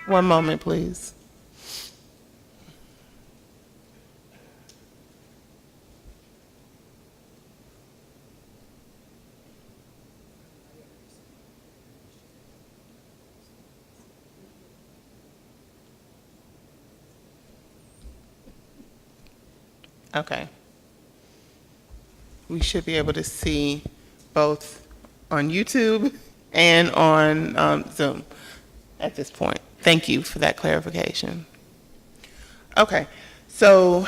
One moment, please. Okay. We should be able to see both on YouTube and on Zoom at this point. Thank you for that clarification. Okay, so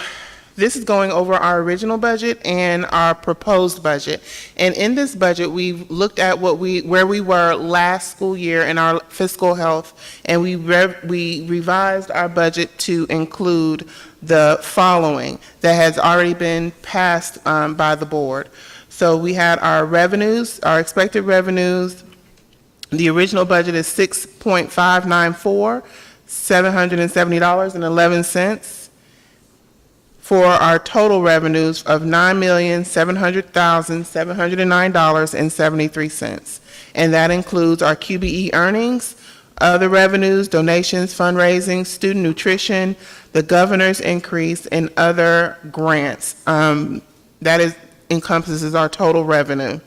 this is going over our original budget and our proposed budget. And in this budget, we've looked at where we were last school year in our fiscal health, and we revised our budget to include the following that has already been passed by the board. So we had our revenues, our expected revenues. The original budget is $6.594, $770.11. For our total revenues of $9,700,709.73. And that includes our QBE earnings, other revenues, donations, fundraising, student nutrition, the governor's increase, and other grants. Encompasses our total revenue.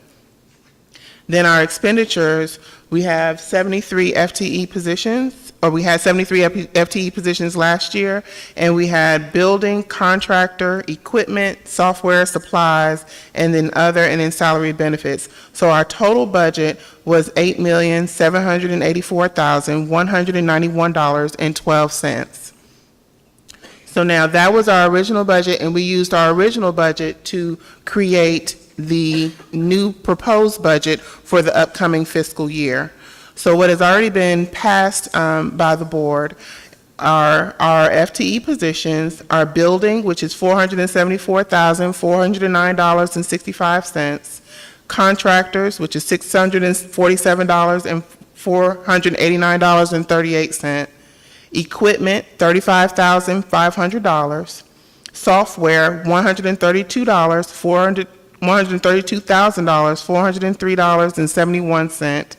Then our expenditures, we have 73 FTE positions, or we had 73 FTE positions last year, and we had building, contractor, equipment, software, supplies, and then other, and then salary benefits. So our total budget was $8,784,191.12. So now that was our original budget, and we used our original budget to create the new proposed budget for the upcoming fiscal year. So what has already been passed by the board are our FTE positions, our building, which is $474,409.65, contractors, which is $647,489.38, equipment, $35,500, software, $132,403.71,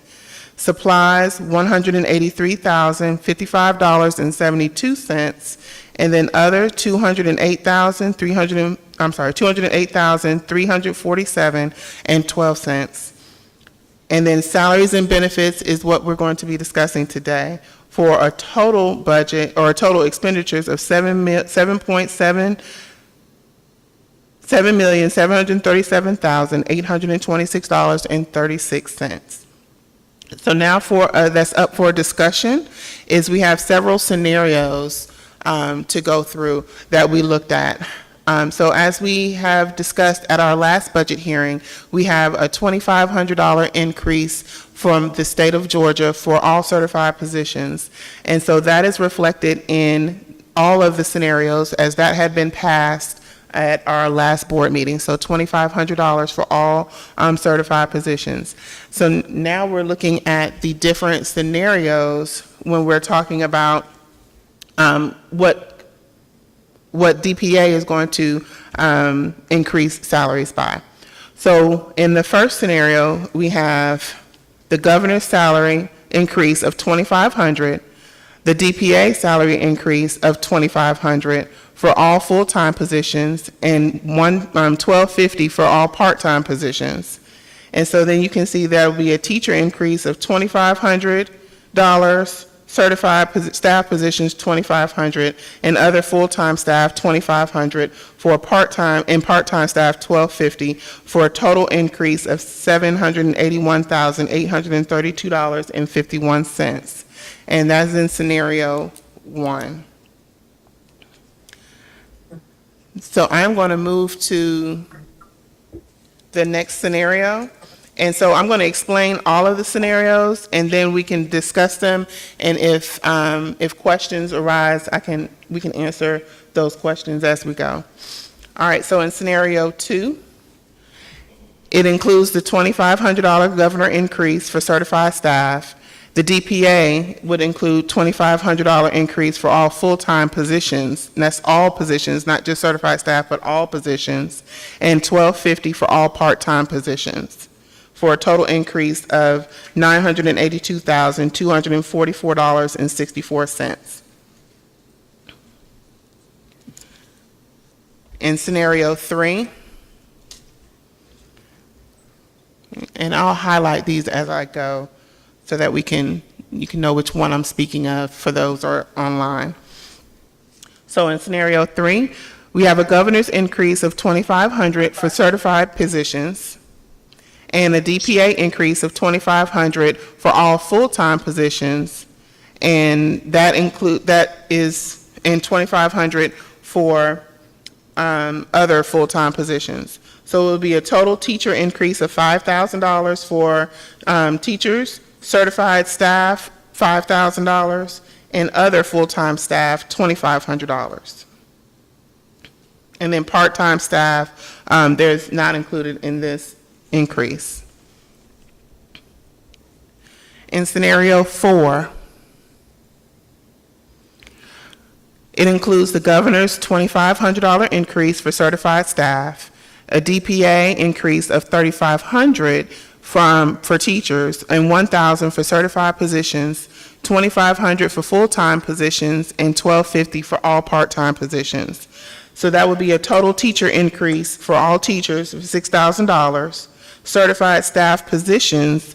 supplies, $183,055.72, and then other $208,347.12. And then salaries and benefits is what we're going to be discussing today, for a total budget, or total expenditures of $7,737,826.36. So now that's up for discussion, is we have several scenarios to go through that we looked at. So as we have discussed at our last budget hearing, we have a $2,500 increase from the state of Georgia for all certified positions. And so that is reflected in all of the scenarios as that had been passed at our last board meeting. So $2,500 for all certified positions. So now we're looking at the different scenarios when we're talking about what DPA is going to increase salaries by. So in the first scenario, we have the governor's salary increase of $2,500, the DPA salary increase of $2,500 for all full-time positions, and $1,250 for all part-time positions. And so then you can see there will be a teacher increase of $2,500, certified staff positions $2,500, and other full-time staff $2,500, for part-time staff $1,250, for a total increase of $781,832.51. And that's in scenario 1. So I'm going to move to the next scenario. And so I'm going to explain all of the scenarios, and then we can discuss them. And if questions arise, we can answer those questions as we go. All right. So in scenario 2, it includes the $2,500 governor increase for certified staff. The DPA would include $2,500 increase for all full-time positions, and that's all positions, not just certified staff, but all positions, and $1,250 for all part-time positions. for a total increase of $982,244.64. In scenario 3, and I'll highlight these as I go so that you can know which one I'm speaking of for those who are online. So in scenario 3, we have a governor's increase of $2,500 for certified positions and a DPA increase of $2,500 for all full-time positions, and that is in $2,500 for other full-time positions. So it will be a total teacher increase of $5,000 for teachers, certified staff $5,000, and other full-time staff $2,500. And then part-time staff, there's not included in this increase. In scenario 4, it includes the governor's $2,500 increase for certified staff, a DPA increase of $3,500 for teachers, and $1,000 for certified positions, $2,500 for full-time positions, and $1,250 for all part-time positions. So that would be a total teacher increase for all teachers of $6,000. Certified staff positions,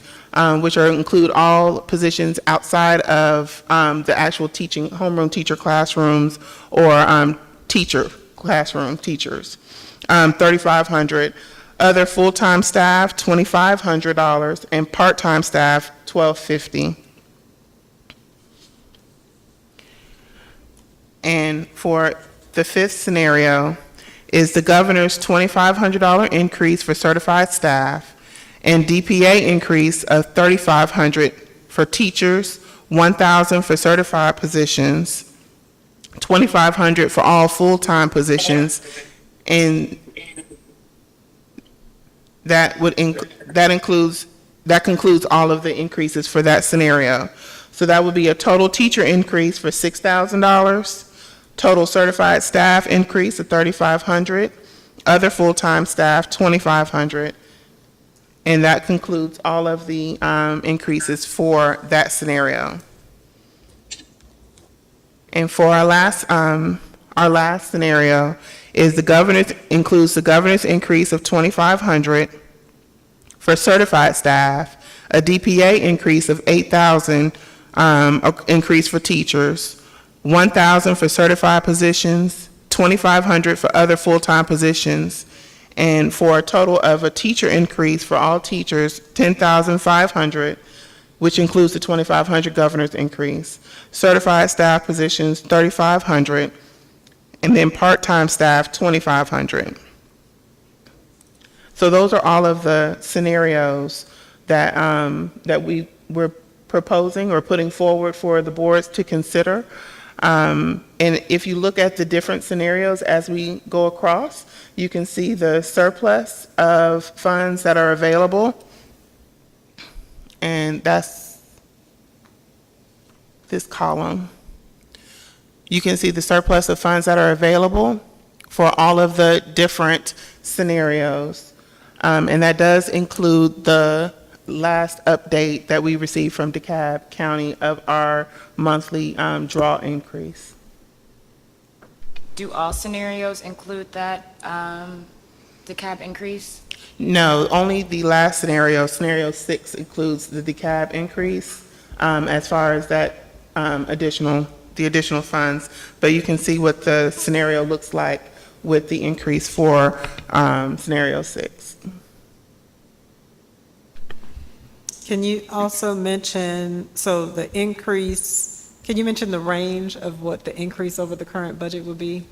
which include all positions outside of the actual teaching, homeroom teacher classrooms or teacher classroom teachers, $3,500. Other full-time staff, $2,500, and part-time staff, $1,250. And for the fifth scenario is the governor's $2,500 increase for certified staff and DPA increase of $3,500 for teachers, $1,000 for certified positions, $2,500 for all full-time positions, and that concludes all of the increases for that scenario. So that would be a total teacher increase for $6,000, total certified staff increase of $3,500, other full-time staff $2,500, and that concludes all of the increases for that scenario. And for our last scenario includes the governor's increase of $2,500 for certified staff, a DPA increase of $8,000 increase for teachers, $1,000 for certified positions, $2,500 for other full-time positions, and for a total of a teacher increase for all teachers, $10,500, which includes the $2,500 governor's increase, certified staff positions, $3,500, and then part-time staff, $2,500. So those are all of the scenarios that we're proposing or putting forward for the boards to consider. And if you look at the different scenarios as we go across, you can see the surplus of funds that are available. And that's this column. You can see the surplus of funds that are available for all of the different scenarios. And that does include the last update that we received from DeKalb County of our monthly draw increase. Do all scenarios include that DeKalb increase? No, only the last scenario, scenario 6, includes the DeKalb increase as far as that additional funds. But you can see what the scenario looks like with the increase for scenario 6. Can you also mention, so the increase, can you mention the range of what the increase over the current budget would be?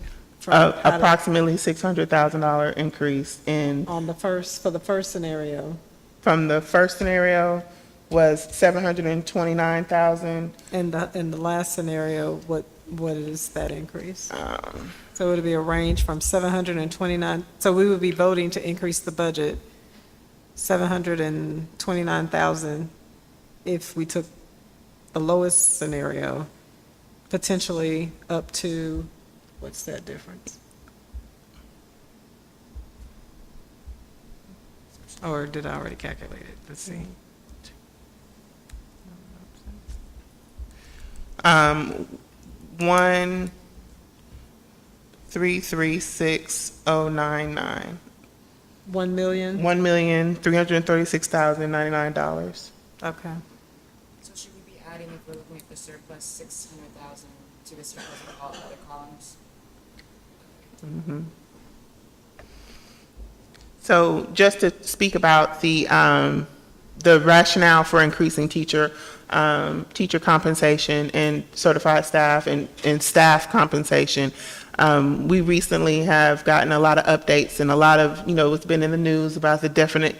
Approximately $600,000 increase for the first scenario. From the first scenario was $729,000. And the last scenario, what is that increase? So it would be a range from 729, so we would be voting to increase the budget $729,000 if we took the lowest scenario, potentially up to, what's that difference? Or did I already calculate it? Let's see. 1,336,099. 1 million? $1,336,099. Okay. So should we be adding, if we're looking at the surplus, 600,000 to the surplus of all other columns? So just to speak about the rationale for increasing teacher compensation and certified staff and staff compensation, we recently have gotten a lot of updates and a lot of, it's been in the news about the different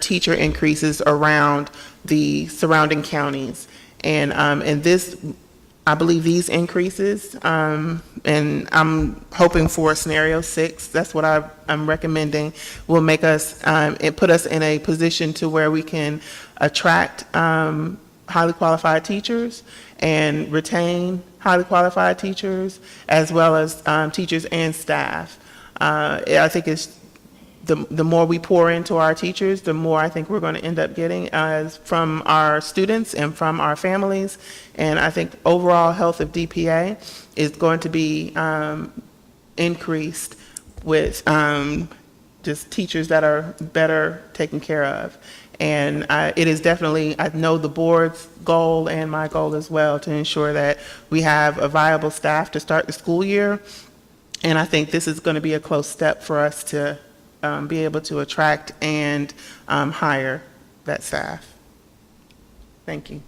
teacher increases around the surrounding counties. And I believe these increases, and I'm hoping for scenario 6, that's what I'm recommending, will make us, it put us in a position to where we can attract highly qualified teachers and retain highly qualified teachers, as well as teachers and staff. I think the more we pour into our teachers, the more I think we're going to end up getting from our students and from our families. And I think overall health of DPA is going to be increased with just teachers that are better taken care of. And it is definitely, I know the board's goal and my goal as well, to ensure that we have a viable staff to start the school year. And I think this is going to be a close step for us to be able to attract and hire that staff. Thank you.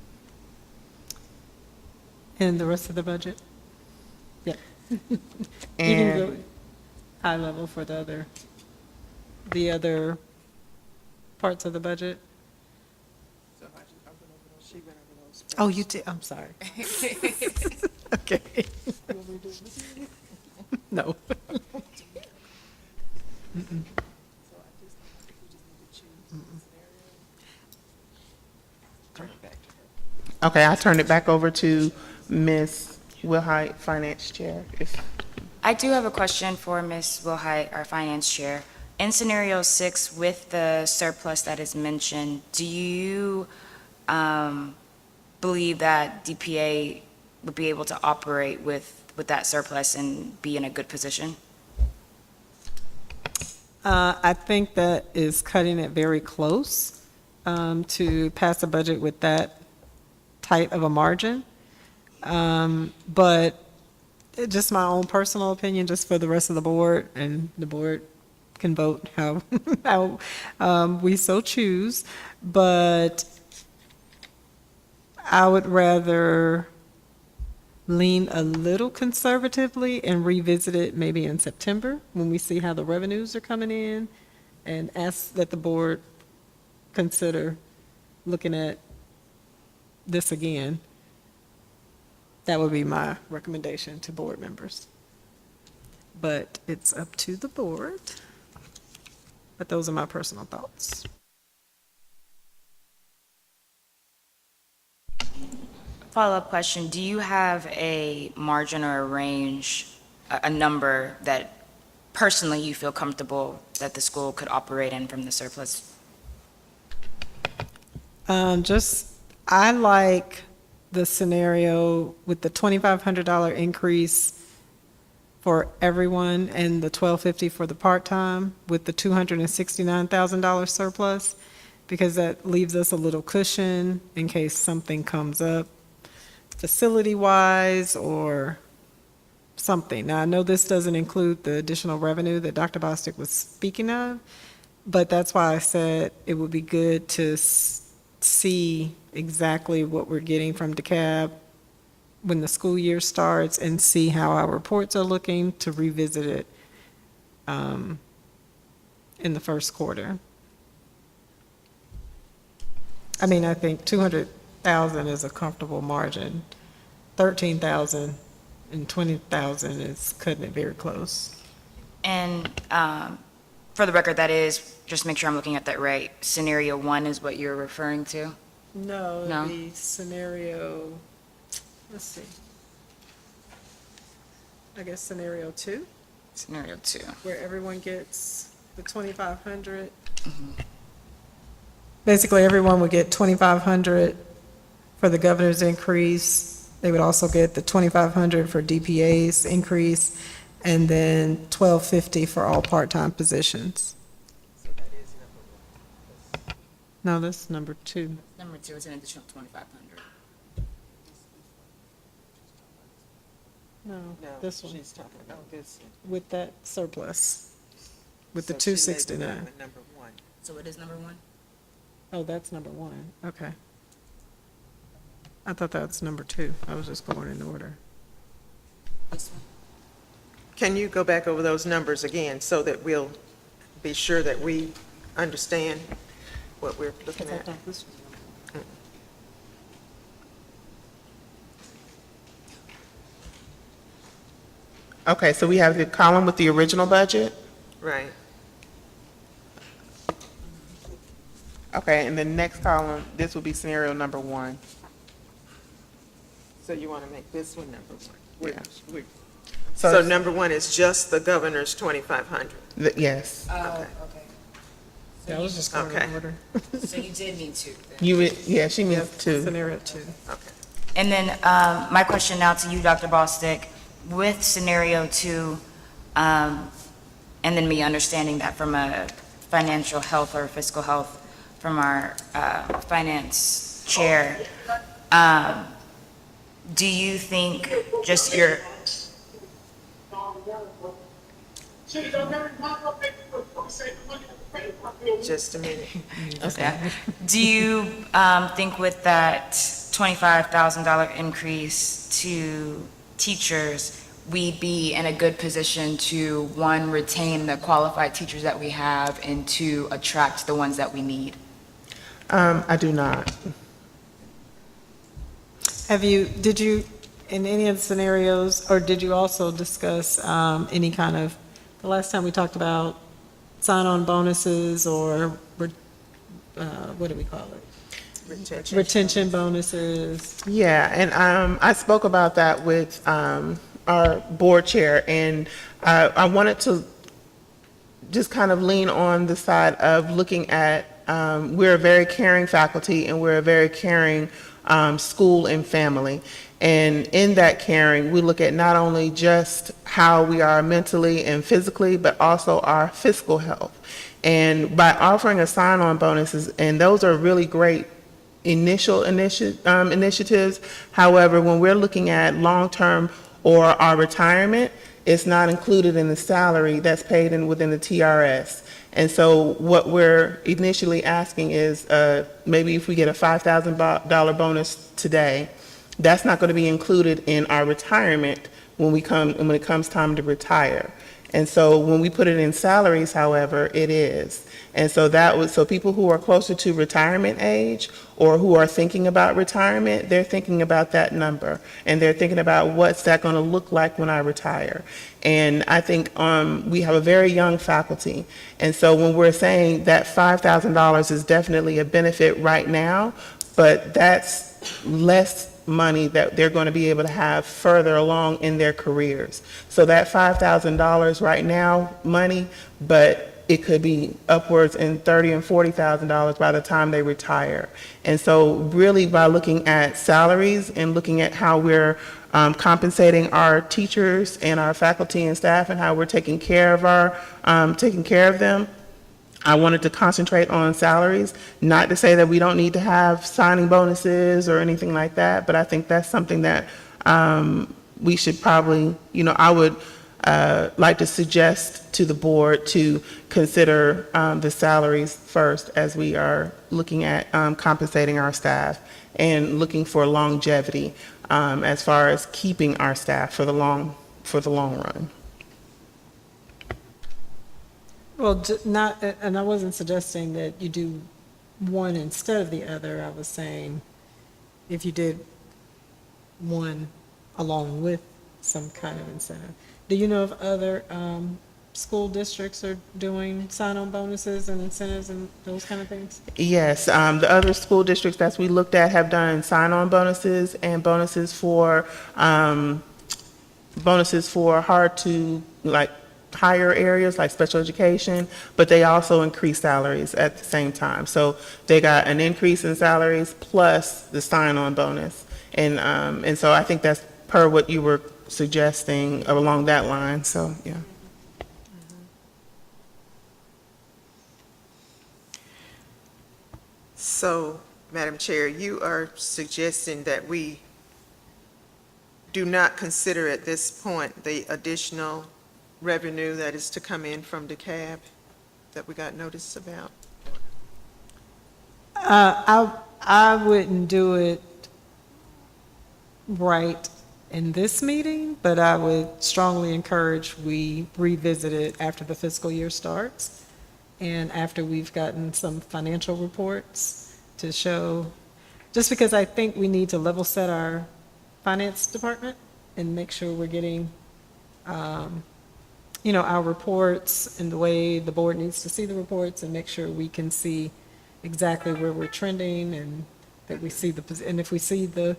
And the rest of the budget? Yeah. You can And go high level for the other parts of the budget. Oh, you did, I'm sorry. Okay. No. okay, I'll turn it back over to Ms. Wilhite, Finance Chair. I do have a question for Ms. Wilhite, our finance chair. In scenario 6, with the surplus that is mentioned, do you believe that DPA would be able to operate with that surplus and be in a good position? I think that is cutting it very close to pass a budget with that tight of a margin. But just my own personal opinion, just for the rest of the board, and the board can vote how, we so choose. But I would rather lean a little conservatively and revisit it maybe in September when we see how the revenues are coming in, and ask that the board consider looking at this again. That would be my recommendation to board members. But it's up to the board. But those are my personal thoughts. Follow-up question, do you have a margin or a range, a number that personally you feel comfortable that the school could operate in from the surplus? I like the scenario with the $2,500 increase for everyone and the $1,250 for the part-time with the $269,000 surplus, because that leaves us a little cushion in case something comes up facility-wise or something. Now, I know this doesn't include the additional revenue that Dr. Bostic was speaking of, but that's why I said it would be good to see exactly what we're getting from DeKalb when the school year starts and see how our reports are looking, to revisit it in the first quarter. I mean, I think 200,000 is a comfortable margin. 13,000 and 20,000 is cutting it very close. And for the record, that is, just make sure I'm looking at that right, scenario 1 is what you're referring to? No, No? the scenario, let's see. I guess scenario 2, Scenario 2. where everyone gets the 2,500. basically everyone would get 2,500 for the governor's increase. They would also get the 2,500 for DPA's increase, and then 1,250 for all part-time positions. No, that's number 2. Number 2 is an additional 2,500. No, No, this one, she's talking about this one. with that surplus, with the So she labeled 269. that one number 1. So it is number 1? Oh, that's number 1, okay. I thought that was number 2. I was just going in order. This one? Can you go back over those numbers again so that we'll be sure that we understand what we're looking at? Okay, so we have the column with the original budget. Right. Okay, and the next column, this will be scenario number 1. So you want to make this one number 1? Yeah. We're- So So it's- number 1 is just the governor's 2,500. Yes. Oh, Okay. okay. Yeah, I was just going Okay. in order. So you did mean 2 then? You, yeah, she means 2. Scenario 2. Okay. And then my question now to you, Dr. Bostic, with scenario 2, and then me understanding that from a financial health or fiscal health from our finance chair, do you think just your, Just a minute. yeah. Do you think with that $25,000 increase to teachers, we'd be in a good position to, 1, retain the qualified teachers that we have, and 2, attract the ones that we need? I do not. Did you, in any of the scenarios, or did you also discuss any kind of, the last time we talked about sign-on bonuses or, what do we call it? Retention bonuses? Yeah, and I spoke about that with our board chair, and I wanted to just kind of lean on the side of looking at, we're a very caring faculty, and we're a very caring school and family. And in that caring, we look at not only just how we are mentally and physically, but also our fiscal health. And by offering a sign-on bonuses, and those are really great initial initiatives. However, when we're looking at long-term or our retirement, it's not included in the salary that's paid in within the TRS. And so what we're initially asking is maybe if we get a $5,000 bonus today, that's not going to be included in our retirement when it comes time to retire. And so when we put it in salaries, however, it is. And so so people who are closer to retirement age or who are thinking about retirement, they're thinking about that number. And they're thinking about what's that going to look like when I retire. And I think we have a very young faculty. And so when we're saying that $5,000 is definitely a benefit right now, but that's less money that they're going to be able to have further along in their careers. So that $5,000 right now, money, but it could be upwards in $30,000 and $40,000 by the time they retire. And so really by looking at salaries and looking at how we're compensating our teachers and our faculty and staff and how we're taking care of them, I wanted to concentrate on salaries, not to say that we don't need to have signing bonuses or anything like that, but I think that's something that we should probably, I would like to suggest to the board to consider the salaries first as we are looking at compensating our staff and looking for longevity as far as keeping our staff for the long run. Well, and I wasn't suggesting that you do one instead of the other. I was saying if you did one along with some kind of incentive. Do you know if other school districts are doing sign-on bonuses and incentives and those kind of things? Yes, the other school districts that we looked at have done sign-on bonuses and bonuses for hard to, like, higher areas like special education, but they also increased salaries at the same time. So they got an increase in salaries plus the sign-on bonus. And so I think that's per what you were suggesting along that line, so, yeah. So, Madam Chair, you are suggesting that we do not consider at this point the additional revenue that is to come in from DeKalb that we got notice about? I wouldn't do it right in this meeting, but I would strongly encourage we revisit it after the fiscal year starts and after we've gotten some financial reports to show, just because I think we need to level set our finance department and make sure we're getting, our reports and the way the board needs to see the reports, and make sure we can see exactly where we're trending, and that we see and if we see the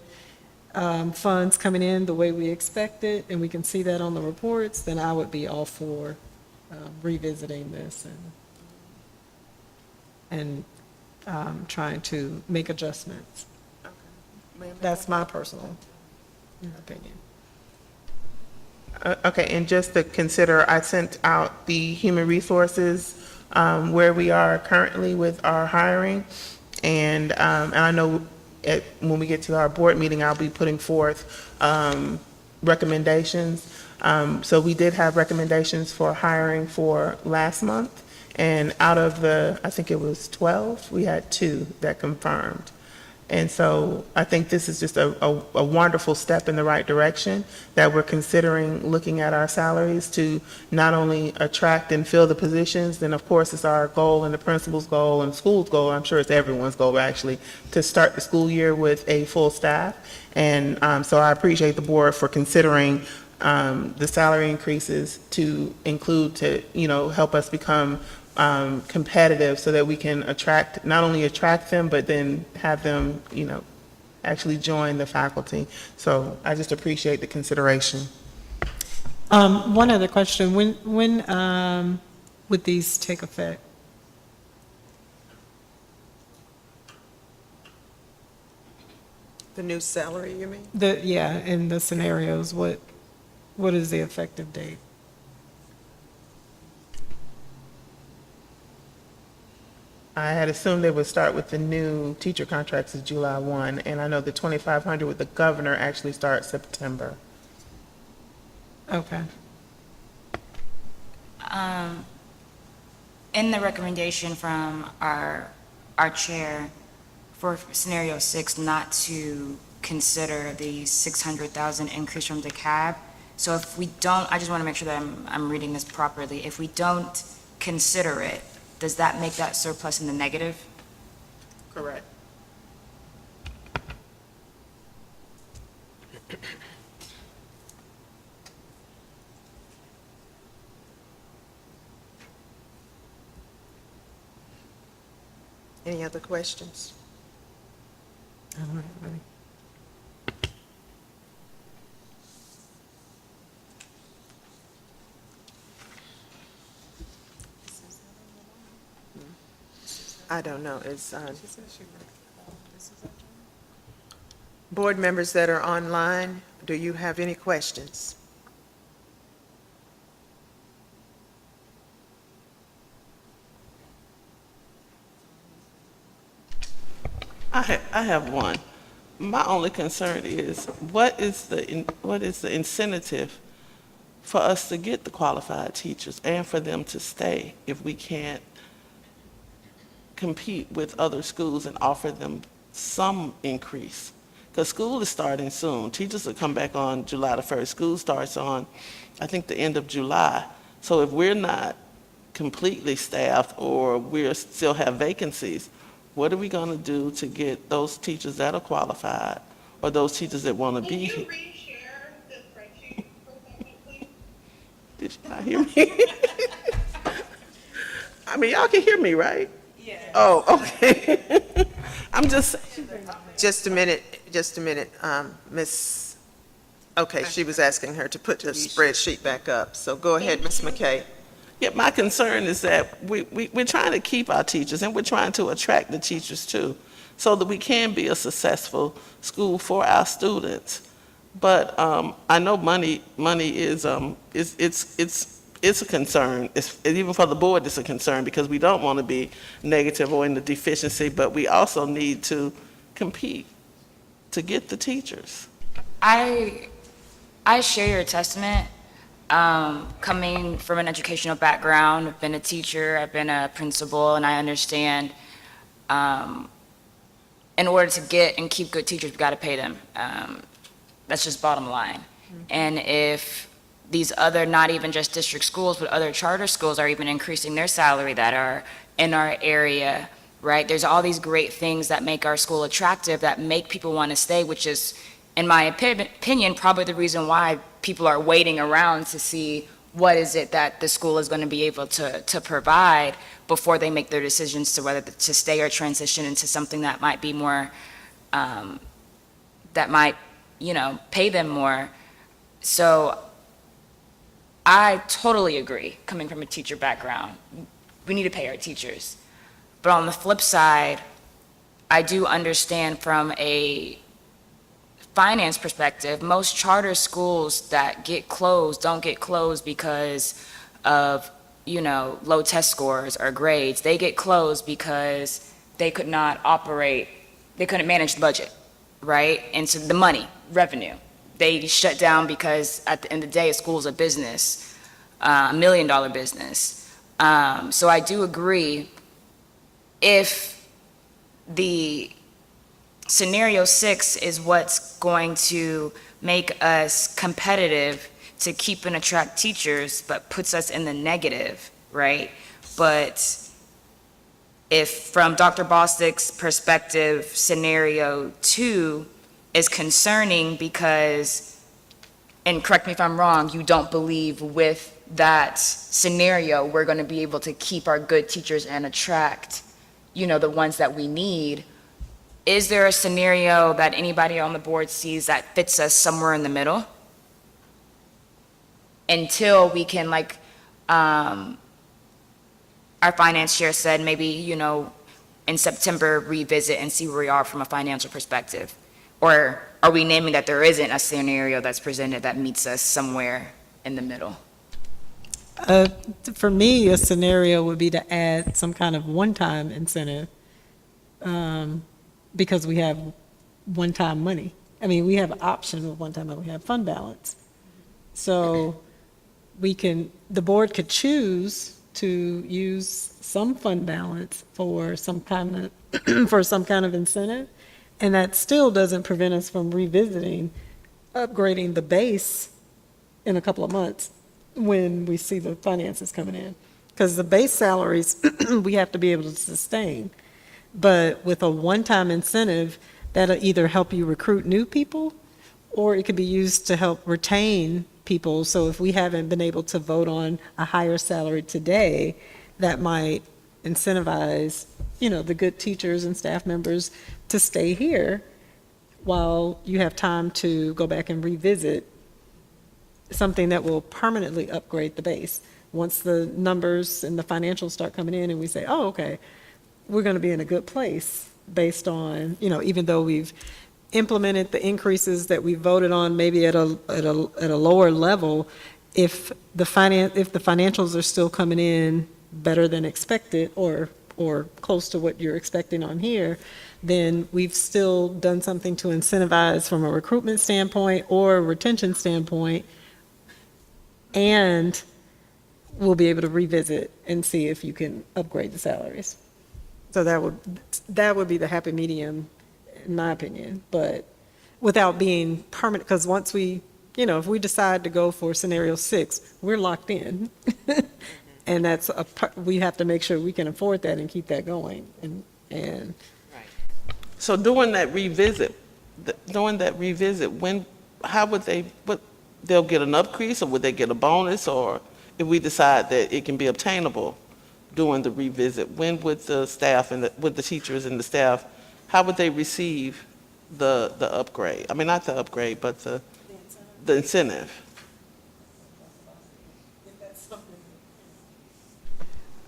funds coming in the way we expect it, and we can see that on the reports, then I would be all for revisiting this and trying to make adjustments. That's my personal opinion. Okay, and just to consider, I sent out the human resources, where we are currently with our hiring. And I know when we get to our board meeting, I'll be putting forth recommendations. So we did have recommendations for hiring for last month. And out of I think it was 12, we had 2 that confirmed. And so I think this is just a wonderful step in the right direction, that we're considering looking at our salaries to not only attract and fill the positions, then of course it's our goal and the principal's goal and school's goal, I'm sure it's everyone's goal actually, to start the school year with a full staff. And so I appreciate the board for considering the salary increases to include, to, help us become competitive, so that we can not only attract them, but then have them, actually join the faculty. So I just appreciate the consideration. One other question, when would these take effect? The new salary, you mean? In the scenarios, what is the effective date? I had assumed they would start with the new teacher contracts is July 1, and I know the 2,500 with the governor actually starts September. Okay. In the recommendation from our chair for scenario 6, not to consider the 600,000 increase from the cab. So if we don't, I just want to make sure that I'm reading this properly. If we don't consider it, does that make that surplus in the negative? Correct. Any other questions? I don't have any. I don't know, board members that are online, do you have any questions? I have one. My only concern is, what is the incentive for us to get the qualified teachers and for them to stay if we can't compete with other schools and offer them some increase? Because school is starting soon. Teachers will come back on July the 1st. School starts on, I think, the end of July. So if we're not completely staffed or we still have vacancies, what are we going to do to get those teachers that are qualified or those teachers that want to be here? Can you re-share the spreadsheet for a second, please? Did you not hear me? I mean, y'all can hear me, right? Yeah. Oh, okay. I'm just saying. Just a minute, Miss Okay, she was asking her to put the spreadsheet back up, so go ahead, Ms. McKay. Yeah, my concern is that we're trying to keep our teachers, and we're trying to attract the teachers too, so that we can be a successful school for our students. But I know money is it's a concern. Even for the board, it's a concern because we don't want to be negative or in the deficiency, but we also need to compete to get the teachers. I share your testament. Coming from an educational background, I've been a teacher, I've been a principal, and I understand in order to get and keep good teachers, we've got to pay them. That's just bottom line. And if these other, not even just district schools, but other charter schools are even increasing their salary that are in our area, right? There's all these great things that make our school attractive, that make people want to stay, which is, in my opinion, probably the reason why people are waiting around to see what is it that the school is going to be able to provide before they make their decisions to whether to stay or transition into something that might be more, that might, pay them more. So I totally agree, coming from a teacher background. We need to pay our teachers. But on the flip side, I do understand from a finance perspective, most charter schools that get closed don't get closed because of, low test scores or grades. They get closed because they could not operate, they couldn't manage the budget, right? And so the money, revenue. They shut down because at the end of the day, a school's a business, $1 million business. So I do agree, if the scenario 6 is what's going to make us competitive to keep and attract teachers, but puts us in the negative, right? But if from Dr. Bostic's perspective, scenario 2 is concerning because, and correct me if I'm wrong, you don't believe with that scenario we're going to be able to keep our good teachers and attract, the ones that we need. Is there a scenario that anybody on the board sees that fits us somewhere in the middle? Until we can, like, our finance chair said, maybe, in September, revisit and see where we are from a financial perspective? Or are we naming that there isn't a scenario that's presented that meets us somewhere in the middle? For me, a scenario would be to add some kind of one-time incentive, because we have one-time money. I mean, we have an option of one-time money, we have fund balance. So the board could choose to use some fund balance for some kind of incentive, and that still doesn't prevent us from revisiting, upgrading the base in a couple of months when we see the finances coming in. Because the base salaries, we have to be able to sustain. But with a one-time incentive, that'll either help you recruit new people, or it could be used to help retain people. So if we haven't been able to vote on a higher salary today, that might incentivize, the good teachers and staff members to stay here while you have time to go back and revisit something that will permanently upgrade the base. Once the numbers and the financials start coming in and we say, oh, okay, we're going to be in a good place based on, even though we've implemented the increases that we voted on, maybe at a lower level, if the financials are still coming in better than expected or close to what you're expecting on here, then we've still done something to incentivize from a recruitment standpoint or a retention standpoint, and we'll be able to revisit and see if you can upgrade the salaries. So that would be the happy medium, in my opinion, but without being permanent, because once we, if we decide to go for scenario 6, we're locked in. And we have to make sure we can afford that and keep that going. And So during that revisit, how would they'll get an increase, or would they get a bonus, or if we decide that it can be obtainable during the revisit, when would the staff with the teachers and the staff, how would they receive the upgrade? I mean, not the upgrade, but the incentive.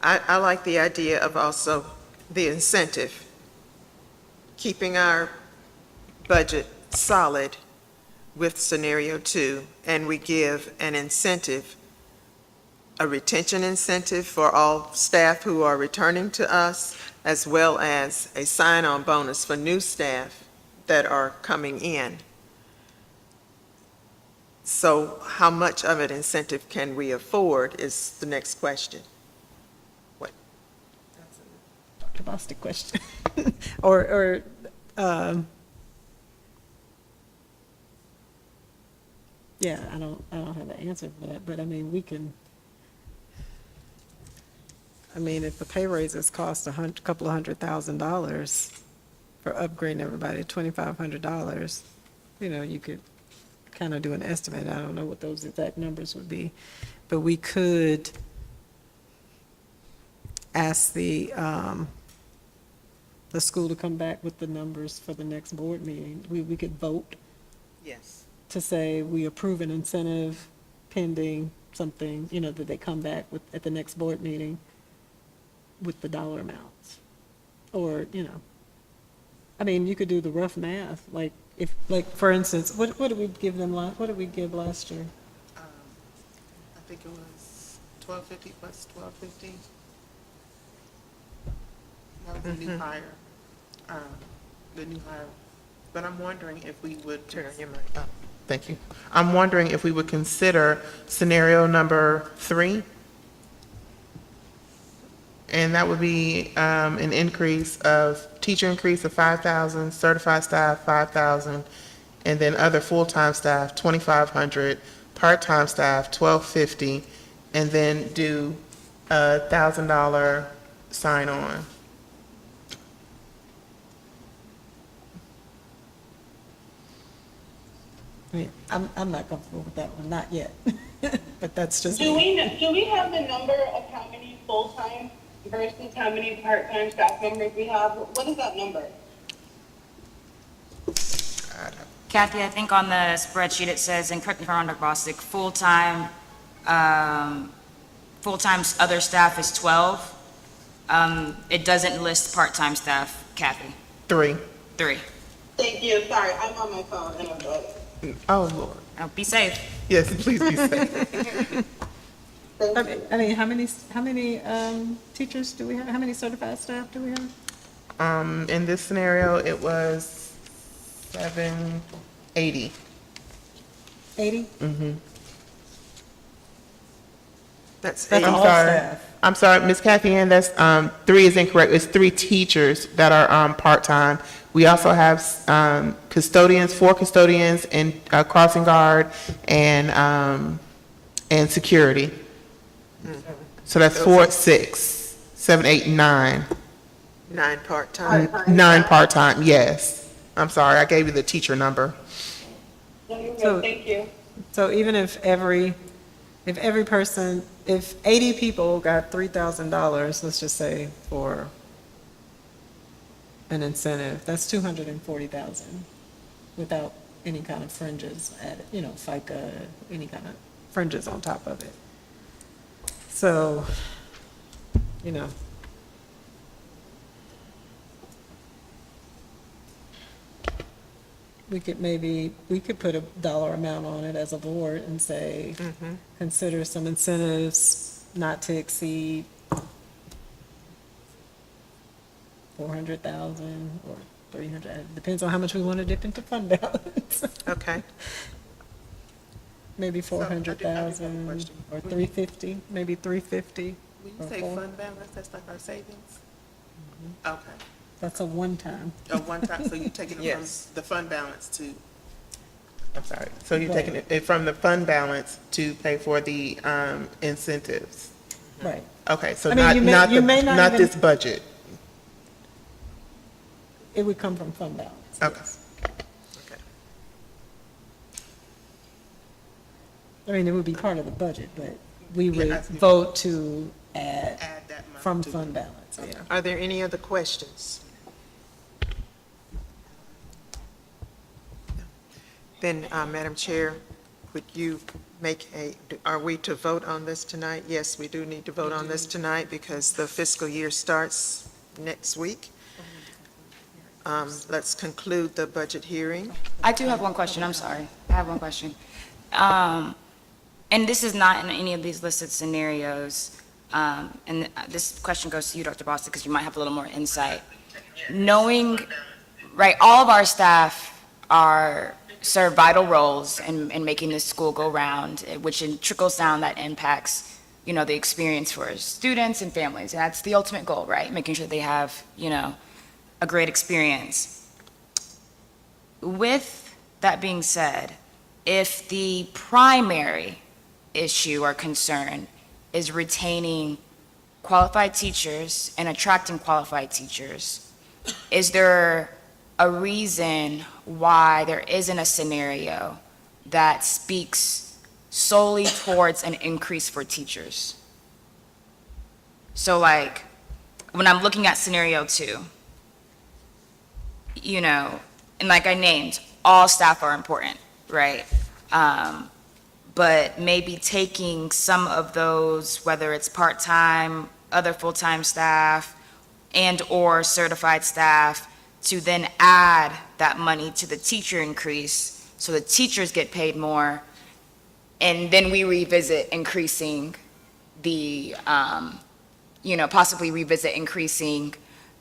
I like the idea of also the incentive, keeping our budget solid with scenario 2, and we give an incentive, a retention incentive for all staff who are returning to us, as well as a sign-on bonus for new staff that are coming in. So how much of an incentive can we afford is the next question. Dr. Bostic question. Or, yeah, I don't have an answer for that, but I mean, we can, I mean, if the pay raises cost couple of $100,000 for upgrading everybody, $2,500, you know, you could kind of do an estimate. I don't know what those exact numbers would be, but we could ask the school to come back with the numbers for the next board meeting. We could vote Yes. to say we approve an incentive pending something, you know, that they come back with at the next board meeting with the dollar amounts. Or, you know, I mean, you could do the rough math, like if, like, for instance, what did we give them what did we give last year? I think it was 1250 plus 1250. That was the new hire, the new hire. But I'm wondering if we would. Turn on your mic. Oh, thank you. I'm wondering if we would consider scenario number 3. And that would be an increase of, teacher increase of 5,000, certified staff 5,000, and then other full-time staff 2,500, part-time staff 1,250, and then do a $1,000 sign-on. I mean, I'm not comfortable with that one, not yet, but that's just. Do we have the number of how many full-time versus how many part-time staff members we have? What is that number? Kathy, I think on the spreadsheet it says, and correct me if I'm wrong, Dr. Bostic, full-time other staff is 12. It doesn't list part-time staff, Kathy. 3. 3. Thank you. Sorry, I'm on my phone and I'm driving. Oh, Lord. Oh, be safe. Yes, please be safe. I mean, how many teachers do we have? How many certified staff do we have? In this scenario, it was 780. 80? That's That's 8. all staff. I'm sorry, Ms. Kathy Ann, that's, 3 is incorrect. It's 3 teachers that are, part-time. We also have, custodians, 4 custodians and a crossing guard and security. So that's 4, 6, 7, 8, 9. 9 part-time. 9 part-time, yes. I'm sorry, I gave you the teacher number. No, you're So- good. Thank you. So even if every person, if 80 people got $3,000, let's just say for an incentive, that's 240,000 without any kind of fringes added, you know, FICA, any kind of fringes on top of it. So, you know. We could put a dollar amount on it as a board and say, consider some incentives not to exceed 400,000 or 300, it depends on how much we want to dip into fund balance. Okay. Maybe I do have a 400,000 question. or 350, maybe 350. When or you say four. fund balance, that's like our savings? Okay. That's a one-time. Oh, one time, so you're taking it Yes. from the fund balance to, I'm sorry, so you're taking it from the fund balance to pay for the incentives? Right. Okay, so I mean, you may not not even- this budget? It would come from fund balance. Okay. yes. Okay. I mean, it would be part of the budget, but we Yeah, would I see. vote to add Add that money from to it. fund balance, yeah. Are there any other questions? Then, Madam Chair, would you are we to vote on this tonight? Yes, we do need to vote on this tonight because the fiscal year starts next week. Let's conclude the budget hearing. I do have one question, I'm sorry. I have one question. And this is not in any of these listed scenarios. And this question goes to you, Dr. Boston, because you might have a little more insight. Knowing, right, all of our staff serve vital roles in making this school go round, which trickles down, that impacts, the experience for students and families. And that's the ultimate goal, right? Making sure they have, a great experience. With that being said, if the primary issue or concern is retaining qualified teachers and attracting qualified teachers, is there a reason why there isn't a scenario that speaks solely towards an increase for teachers? So like, when I'm looking at scenario 2, and like I named, all staff are important, right? But maybe taking some of those, whether it's part-time, other full-time staff, and/or certified staff, to then add that money to the teacher increase, so the teachers get paid more, and then we revisit increasing the, possibly revisit increasing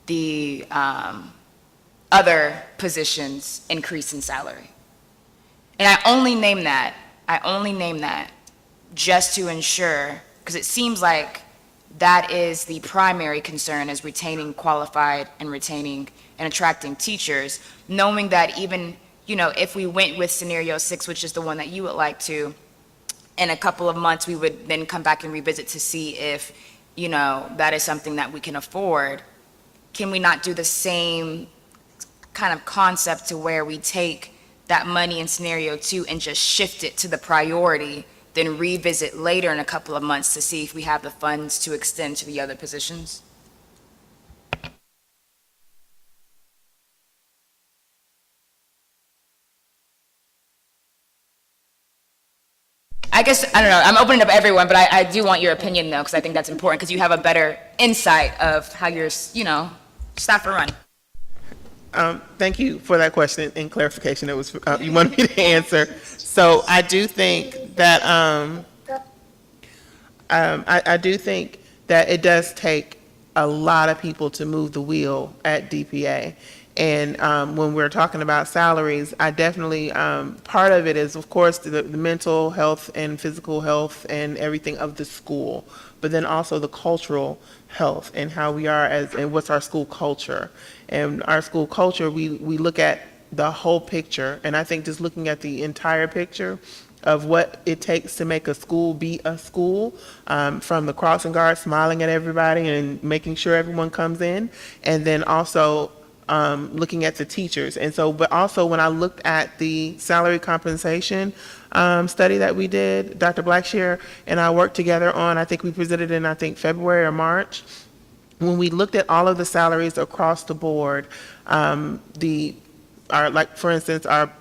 the other positions' increase in salary. And I only name that just to ensure, because it seems like that is the primary concern, is retaining qualified and retaining and attracting teachers, knowing that even, if we went with scenario 6, which is the one that you would like to, in a couple of months, we would then come back and revisit to see if, that is something that we can afford. Can we not do the same kind of concept to where we take that money in scenario 2 and just shift it to the priority, then revisit later in a couple of months to see if we have the funds to extend to the other positions? I guess, I don't know, I'm opening up everyone, but I do want your opinion though, because I think that's important, because you have a better insight of how your, staff are run. Thank you for that question and clarification. It was you wanted me to answer. So I do think that I do think that it does take a lot of people to move the wheel at DPA. And when we're talking about salaries, I definitely, part of it is, of course, the mental health and physical health and everything of the school, but then also the cultural health and how we are and what's our school culture. And our school culture, we look at the whole picture. And I think just looking at the entire picture of what it takes to make a school be a school, from the crossing guard smiling at everybody and making sure everyone comes in, and then also looking at the teachers. And so, but also when I looked at the salary compensation study that we did, Dr. Blackshear and I worked together on, I think we presented in, February or March. When we looked at all of the salaries across the board, like for instance, our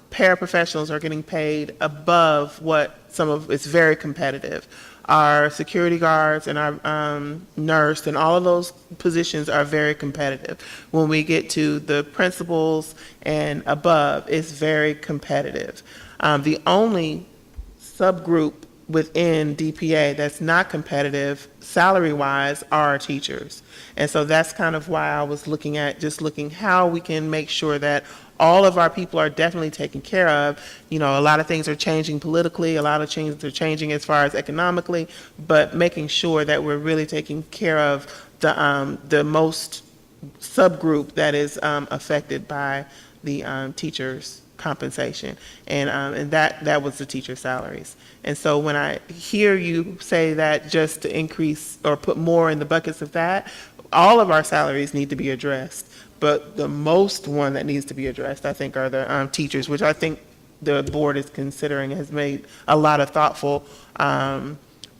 paraprofessionals are getting paid above what it's very competitive. Our security guards and our nurse and all of those positions are very competitive. When we get to the principals and above, it's very competitive. The only subgroup within DPA that's not competitive salary-wise are our teachers. And so that's kind of why I was looking how we can make sure that all of our people are definitely taken care of. A lot of things are changing politically, a lot of things are changing as far as economically, but making sure that we're really taking care of the most subgroup that is affected by the teachers' compensation. And that was the teacher salaries. And so when I hear you say that just to increase or put more in the buckets of that, all of our salaries need to be addressed. But the most one that needs to be addressed, I think, are the teachers, which I think the board is considering, has made a lot of thoughtful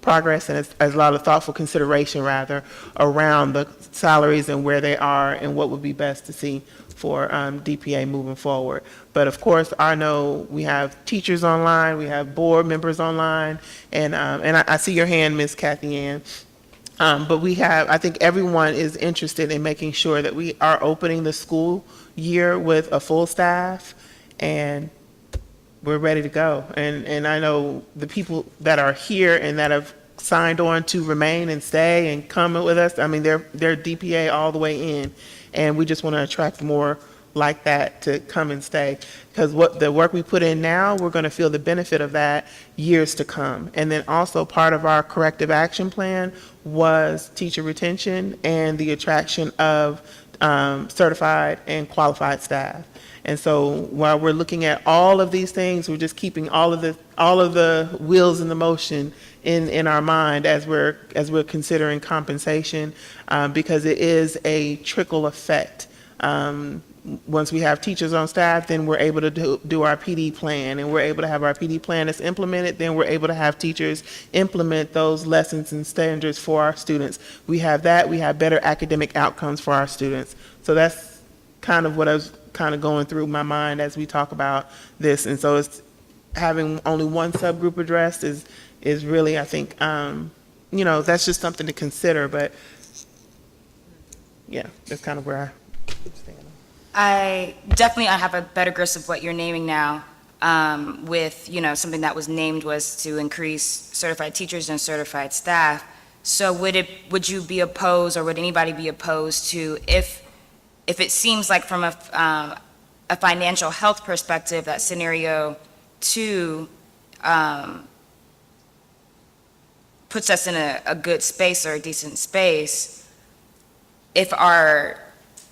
progress and a lot of thoughtful consideration, rather, around the salaries and where they are and what would be best to see for DPA moving forward. But of course, I know we have teachers online, we have board members online, and I see your hand, Ms. Kathy Ann. But we have, I think everyone is interested in making sure that we are opening the school year with a full staff, and we're ready to go. And I know the people that are here and that have signed on to remain and stay and come with us, I mean, they're DPA all the way in, and we just want to attract more like that to come and stay. Because what the work we put in now, we're going to feel the benefit of that years to come. And then also part of our corrective action plan was teacher retention and the attraction of certified and qualified staff. And so while we're looking at all of these things, we're just keeping all of the wheels in the motion in our mind as we're considering compensation, because it is a trickle effect. Once we have teachers on staff, then we're able to do our PD plan, and we're able to have our PD plan that's implemented, then we're able to have teachers implement those lessons and standards for our students. We have that, we have better academic outcomes for our students. So that's kind of what I was kind of going through my mind as we talk about this. And so it's having only one subgroup addressed is really, I think, that's just something to consider. But yeah, that's kind of where I stand. I have a better grasp of what you're naming now, with, something that was named was to increase certified teachers and certified staff. So would you be opposed, or would anybody be opposed to, if it seems like from a financial health perspective, that scenario 2 puts us in a good space or a decent space, if our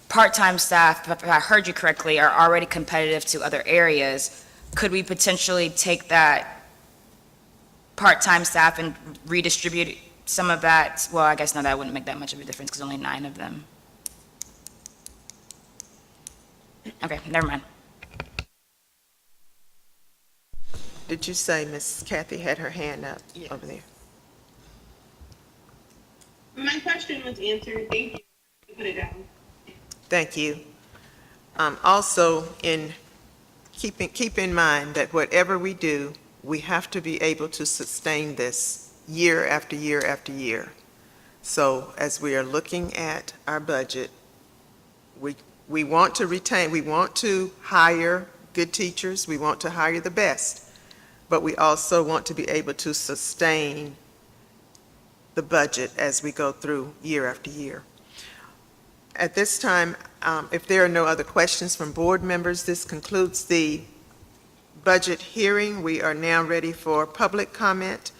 part-time staff, if I heard you correctly, are already competitive to other areas, could we potentially take that part-time staff and redistribute some of that? Well, I guess no, that wouldn't make that much of a difference because only 9 of them. Okay, never mind. Did you say Miss Kathy had her hand up over there? My question was answered. Thank you. Put it down. Thank you. Also, keep in mind that whatever we do, we have to be able to sustain this year after year after year. So as we are looking at our budget, we want to retain, we want to hire good teachers, we want to hire the best, but we also want to be able to sustain the budget as we go through year after year. At this time, if there are no other questions from board members, this concludes the budget hearing. We are now ready for public comment.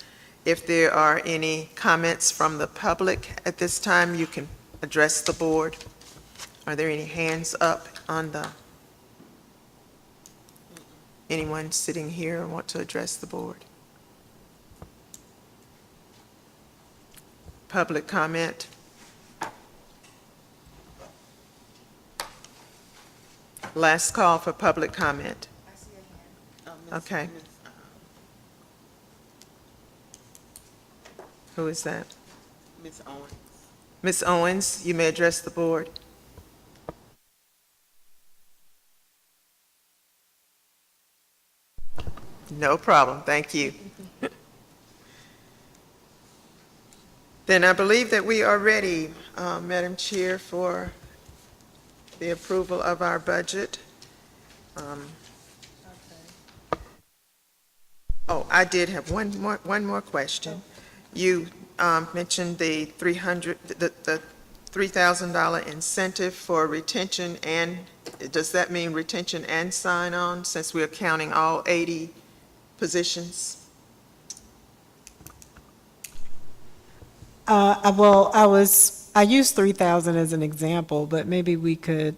If there are any comments from the public at this time, you can address the board. Are there any hands up on anyone sitting here and want to address the board? Public comment. Last call for public comment. Okay. Who is that? Ms. Owens. Ms. Owens, you may address the board. No problem, thank you. Then I believe that we are ready, Madam Chair, for the approval of our budget. Oh, I did have one more question. You mentioned the $3,000 incentive for retention, and does that mean retention and sign-on, since we're counting all 80 positions? Well, I used 3,000 as an example, but maybe we could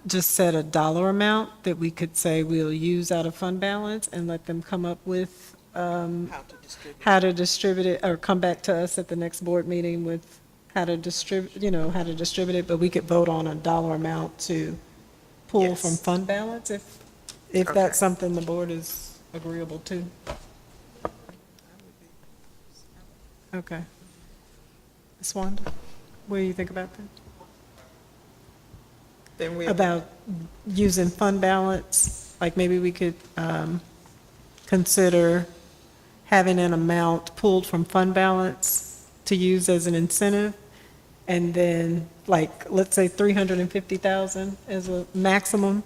just set a dollar amount that we could say we'll use out of fund balance and let them come up with how to distribute it, or come back to us at the next board meeting with how to distribute it, but we could vote on a dollar amount to pull Yes. from fund balance if Okay. that's something the board is agreeable to. Okay. Ms. Wanda, what do you think about that? Then we, about using fund balance, like maybe we could consider having an amount pulled from fund balance to use as an incentive, and then, like, let's say 350,000 as a maximum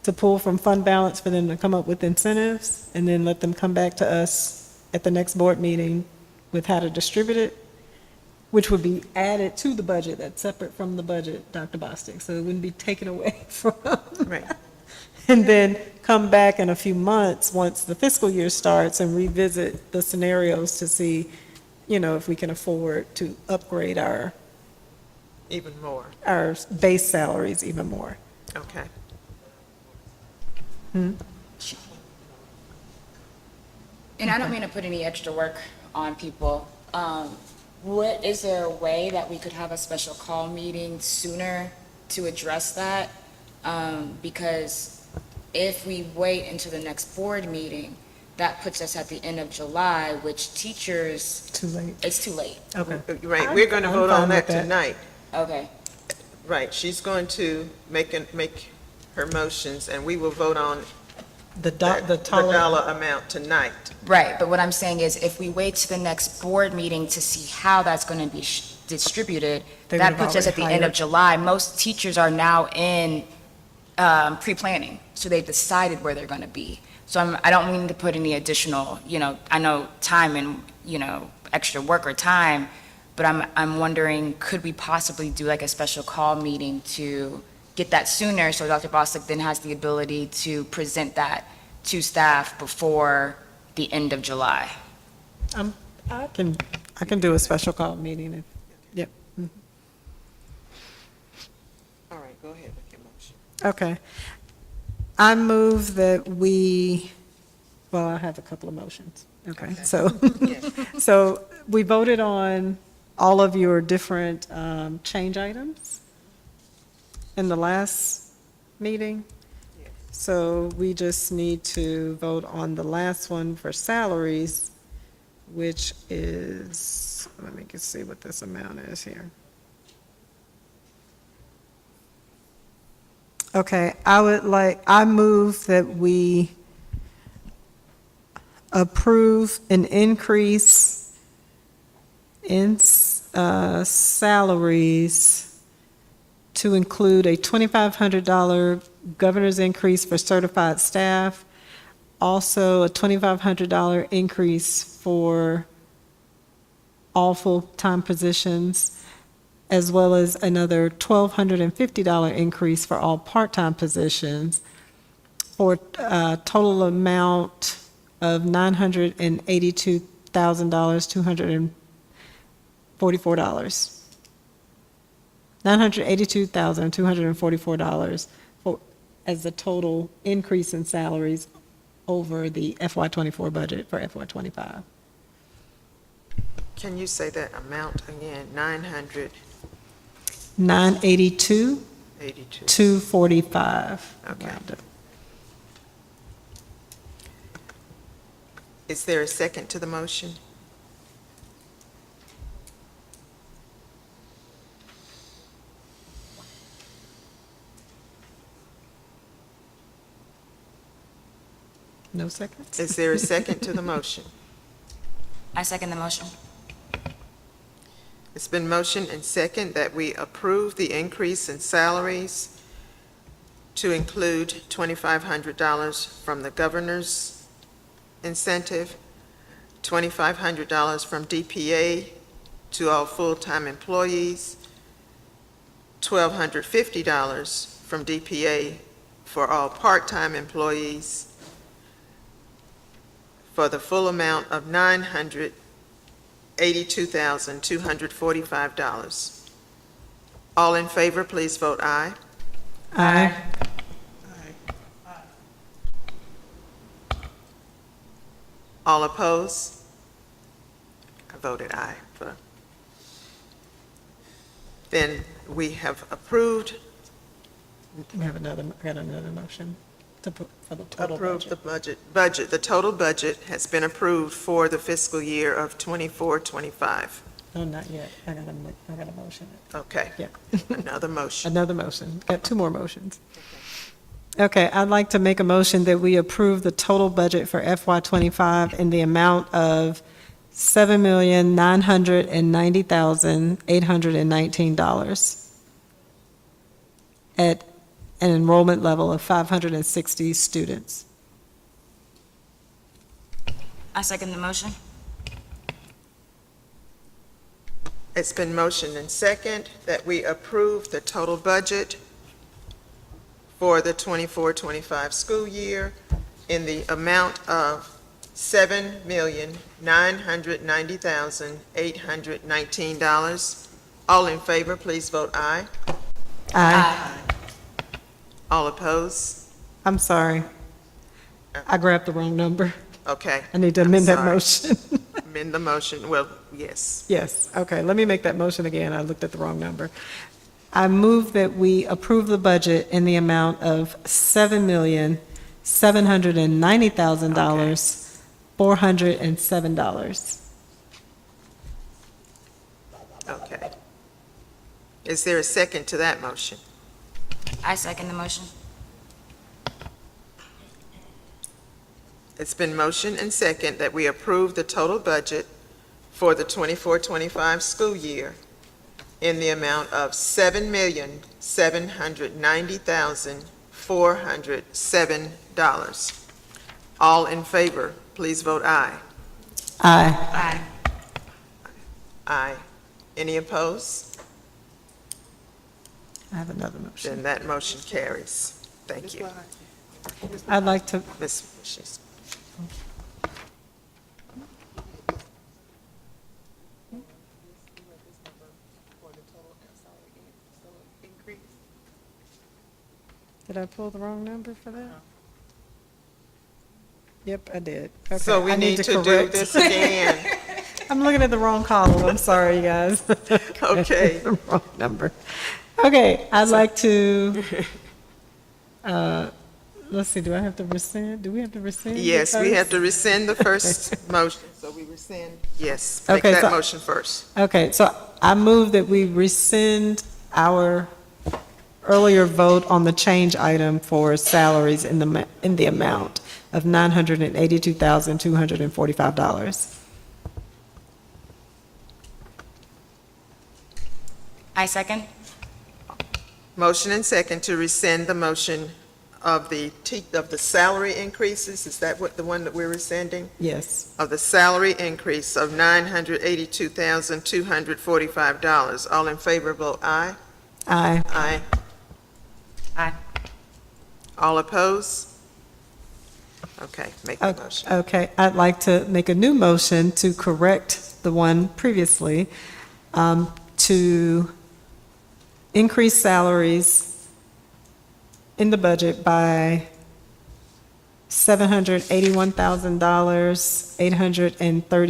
to pull from fund balance for them to come up with incentives, and then let them come back to us at the next board meeting with how to distribute it, which would be added to the budget, that's separate from the budget, Dr. Bostic, so it wouldn't be taken away from. right. And then come back in a few months, once the fiscal year starts, and revisit the scenarios to see, you know, if we can afford to upgrade our Even more. base salaries even more. Okay. And I don't mean to put any extra work on people. Is there a way that we could have a special call meeting sooner to address that? Because if we wait until the next board meeting, that puts us at the end of July, which teachers, Too late. it's too late. Okay. Right, we're going to I'm vote fine on with that that. tonight. Okay. Right, she's going to make her motions, and we will vote on The the total, dollar amount tonight. Right, but what I'm saying is if we wait to the next board meeting to see how that's going to be distributed, They that would've puts us at the already end of hired. July. Most teachers are now in pre-planning, so they've decided where they're going to be. So I don't mean to put any additional, I know time and, extra work or time, but I'm wondering, could we possibly do like a special call meeting to get that sooner so Dr. Bostic then has the ability to present that to staff before the end of July? I can do a special call meeting if, yep. All right, go ahead with your motion. Okay. I move that I have a couple of motions. Okay, so, Yes. so we voted on all of your different change items in the last meeting. Yes. So we just need to vote on the last one for salaries, which is, let me just see what this amount is here. Okay, I move that we approve an increase in salaries to include a $2,500 governor's increase for certified staff, also a $2,500 increase for all full-time positions, as well as another $1,250 increase for all part-time positions, for a total amount of $982,244. $982,244 as the total increase in salaries over the FY24 budget for FY25. Can you say that amount again? 982? 982,245. Okay. Is there a second to the motion? No seconds? Is there a second to the motion? I second the motion. It's been motioned and second that we approve the increase in salaries to include $2,500 from the governor's incentive, $2,500 from DPA to all full-time employees, $1,250 from DPA for all part-time employees, for the full amount of $982,245. All in favor, please vote aye. Aye. All opposed? I voted aye. Then we have approved, We have got another motion to put for the total approved the budget. budget. The total budget has been approved for the fiscal year of 24-25. No, not yet. I got a motion. Okay, Yeah. another motion. Another motion. Got two more motions. Okay, I'd like to make a motion that we approve the total budget for FY '25 in the amount of $7,990,819 at an enrollment level of 560 students. I second the motion. It's been motioned and second that we approve the total budget for the 24-25 school year in the amount of $7,990,819. All in favor, please vote aye. Aye. All opposed? I'm sorry. I grabbed the wrong number. Okay. I need to I'm amend that sorry. motion. Amend the motion, well, yes. Yes, okay, let me make that motion again. I looked at the wrong number. I move that we approve the budget in the amount of $7,790,000, $407. Okay. Is there a second to that motion? I second the motion. It's been motioned and second that we approve the total budget for the 24-25 school year in the amount of $7,790,407. All in favor, please vote aye. Aye. Aye. Aye. Any opposed? I have another motion. Then that motion carries. Thank you. I'd like to, Ms. Wishes. did I pull the wrong number for that? Yep, I did. Okay, So we I need to do correct. this again. I'm looking at the wrong column, I'm sorry, you guys. Okay. The wrong number. Okay, I'd like to, let's see, do I have to rescind? Do we have to rescind? it Yes, we have first? to rescind the first motion. So we rescind, yes, make Okay, that so- motion first. Okay, so I move that we rescind our earlier vote on the change item for salaries in the amount of $982,245. I second. Motion and second to rescind the motion of the salary increases. Is that what, the one that we're rescinding? Yes. Of the salary increase of $982,245. All in favor, vote aye. Aye. Aye. Aye. All opposed? Okay, make the motion. Okay, I'd like to make a new motion to correct the one previously, to increase salaries in the budget by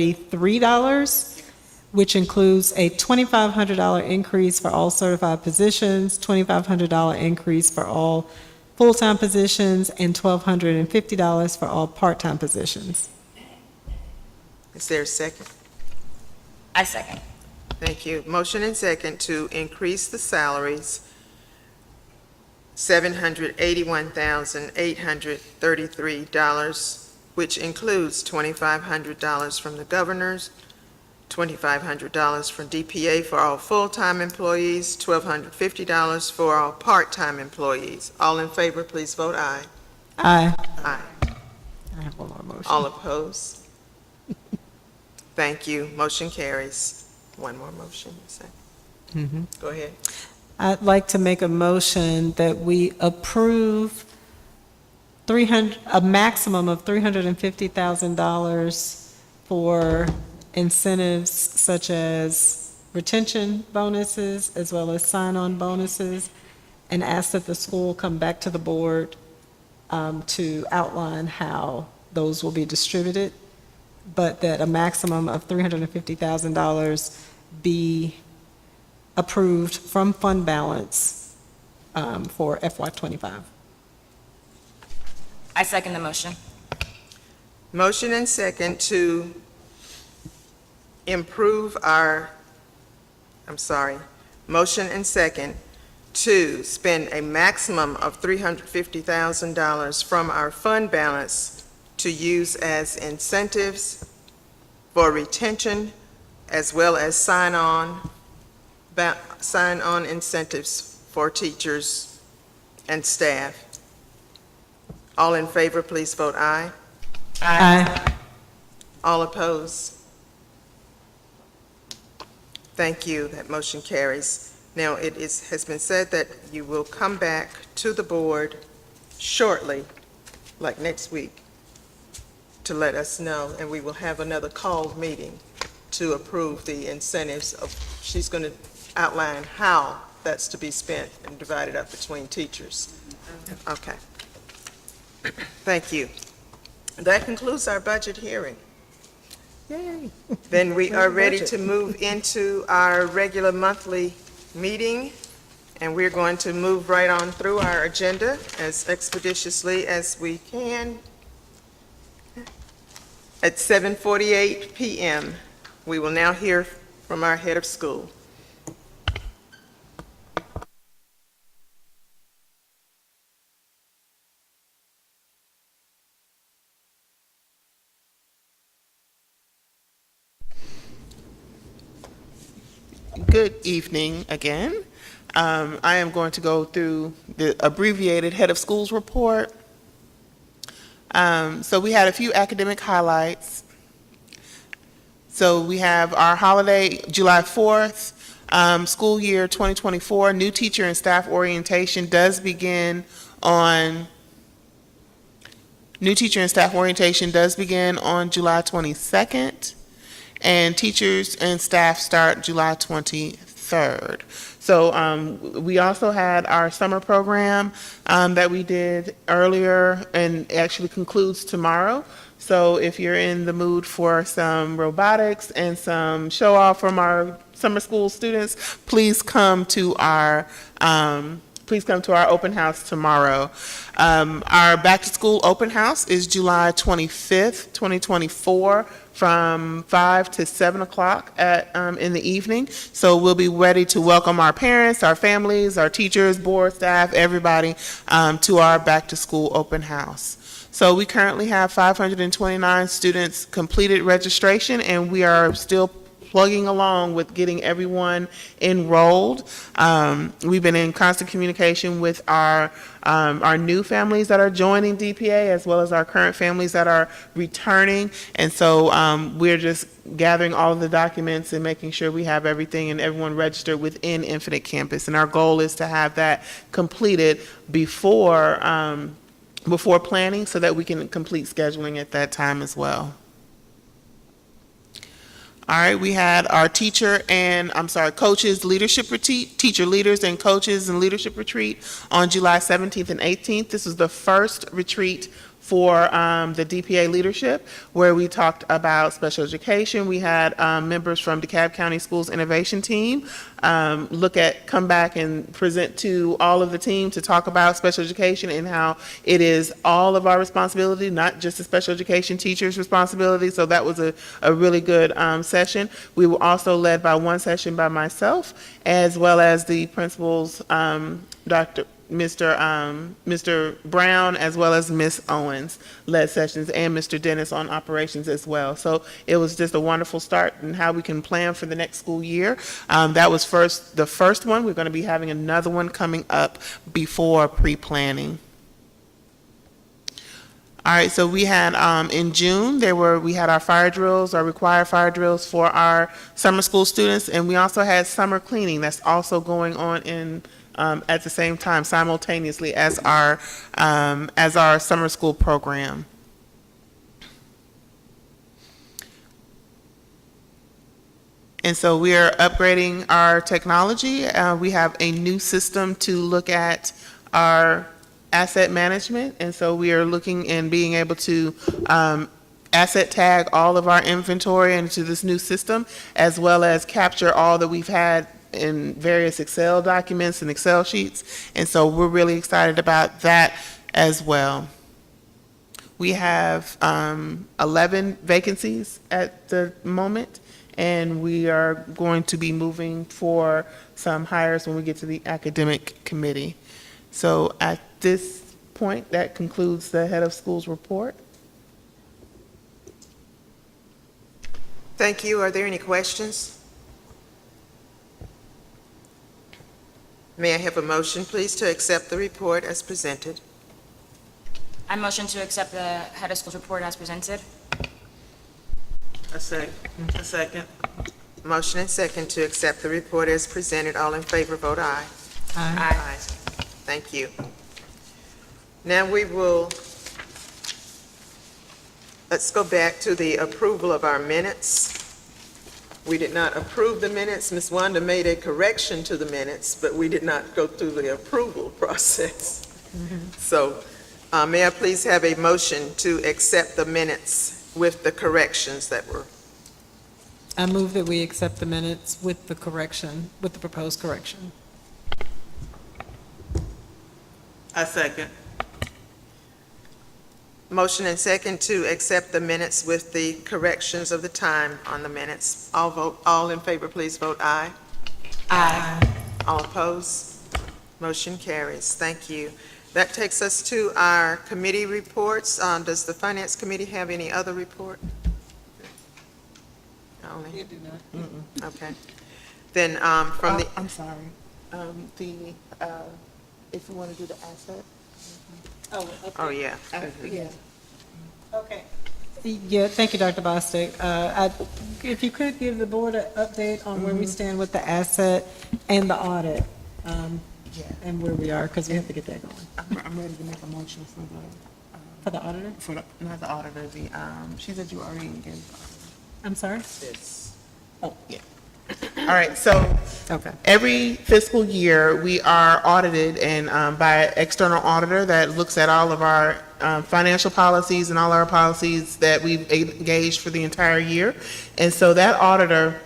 $781,833, which includes a $2,500 increase for all certified positions, $2,500 increase for all full-time positions, and $1,250 for all part-time positions. Is there a second? I second. Thank you. Motion and second to increase the salaries, $781,833, which includes $2,500 from the governors, $2,500 from DPA for all full-time employees, $1,250 for all part-time employees. All in favor, please vote aye. Aye. Aye. I have one more motion. All opposed? Thank you. Motion carries. One more motion, you say? Go ahead. I'd like to make a motion that we approve a maximum of $350,000 for incentives such as retention bonuses as well as sign-on bonuses, and ask that the school come back to the board to outline how those will be distributed, but that a maximum of $350,000 be approved from fund balance for FY '25. I second the motion. Motion and second to improve our Motion and second to spend a maximum of $350,000 from our fund balance to use as incentives for retention as well as sign-on incentives for teachers and staff. All in favor, please vote aye. Aye. All opposed? Thank you. That motion carries. Now, has been said that you will come back to the board shortly, like next week, to let us know, and we will have another called meeting to approve the incentives she's going to outline how that's to be spent and divided up between teachers. Okay. Thank you. That concludes our budget hearing. Yay. Then we are ready Budget. to move into our regular monthly meeting, and we're going to move right on through our agenda as expeditiously as we can. At 7:48 p.m., we will now hear from our head of school. Good evening again. I am going to go through the abbreviated Head of Schools report. So we had a few academic highlights. So we have our holiday, July 4th, school year 2024, new teacher and staff orientation does begin on July 22nd. And teachers and staff start July 23rd. So we also had our summer program that we did earlier, and actually concludes tomorrow. So if you're in the mood for some robotics and some show off from our summer school students, please come to our open house tomorrow. Our back to school open house is July 25th, 2024, from 5 to 7 o'clock in the evening. So we'll be ready to welcome our parents, our families, our teachers, board staff, everybody to our back to school open house. So we currently have 529 students completed registration, and we are still plugging along with getting everyone enrolled. We've been in constant communication with our new families that are joining DPA, as well as our current families that are returning. And so we're just gathering all of the documents and making sure we have everything and everyone registered within Infinite Campus. And our goal is to have that completed before planning, so that we can complete scheduling at that time as well. All right, we had our coaches leadership retreat, teacher leaders and coaches and leadership retreat on July 17th and 18th. This was the first retreat for the DPA leadership, where we talked about special education. We had members from DeKalb County Schools Innovation Team come back and present to all of the team to talk about special education and how it is all of our responsibility, not just the special education teacher's responsibility. So that was a really good session. We were also led by one session by myself, as well as the principals, Mr. Brown, as well as Miss Owens led sessions, and Mr. Dennis on operations as well. So it was just a wonderful start in how we can plan for the next school year. That was the first one. We're going to be having another one coming up before pre-planning. All right, so we had in June we had our fire drills, our required fire drills for our summer school students, and we also had summer cleaning that's also going on at the same time, simultaneously as our summer school program. And so we are upgrading our technology. We have a new system to look at our asset management, and so we are looking and being able to asset tag all of our inventory into this new system, as well as capture all that we've had in various Excel documents and Excel sheets. And so we're really excited about that as well. We have 11 vacancies at the moment, and we are going to be moving for some hires when we get to the academic committee. So at this point, that concludes the head of schools report. Thank you. Are there any questions? May I have a motion, please, to accept the report as presented? I motion to accept the head of schools report as presented. A second. Motion and second to accept the report as presented. All in favor, vote aye. Aye. Thank you. Now let's go back to the approval of our minutes. We did not approve the minutes. Ms. Wanda made a correction to the minutes, but we did not go through the approval process. So may I please have a motion to accept the minutes with the corrections that were? I move that we accept the minutes with the correction, with the proposed correction. I second. Motion and second to accept the minutes with the corrections of the time on the minutes. All in favor, please vote aye. Aye. All opposed? Motion carries. Thank you. That takes us to our committee reports. Does the Finance Committee have any other report? Only? Okay. Then from the, I'm sorry. If you want to do the asset. oh, yeah. Yeah. Okay. Yeah, thank you, Dr. Bostic. If you could give the board an update on where we stand with the asset and the audit, Yeah. and where we are, because we have to get that going. I'm ready to make a motion For the auditor? for the, not the auditor, she said you already engaged. I'm sorry? Oh, yeah. All right, so Okay. every fiscal year, we are audited and by an external auditor that looks at all of our financial policies and all our policies that we've engaged for the entire year. And so that auditor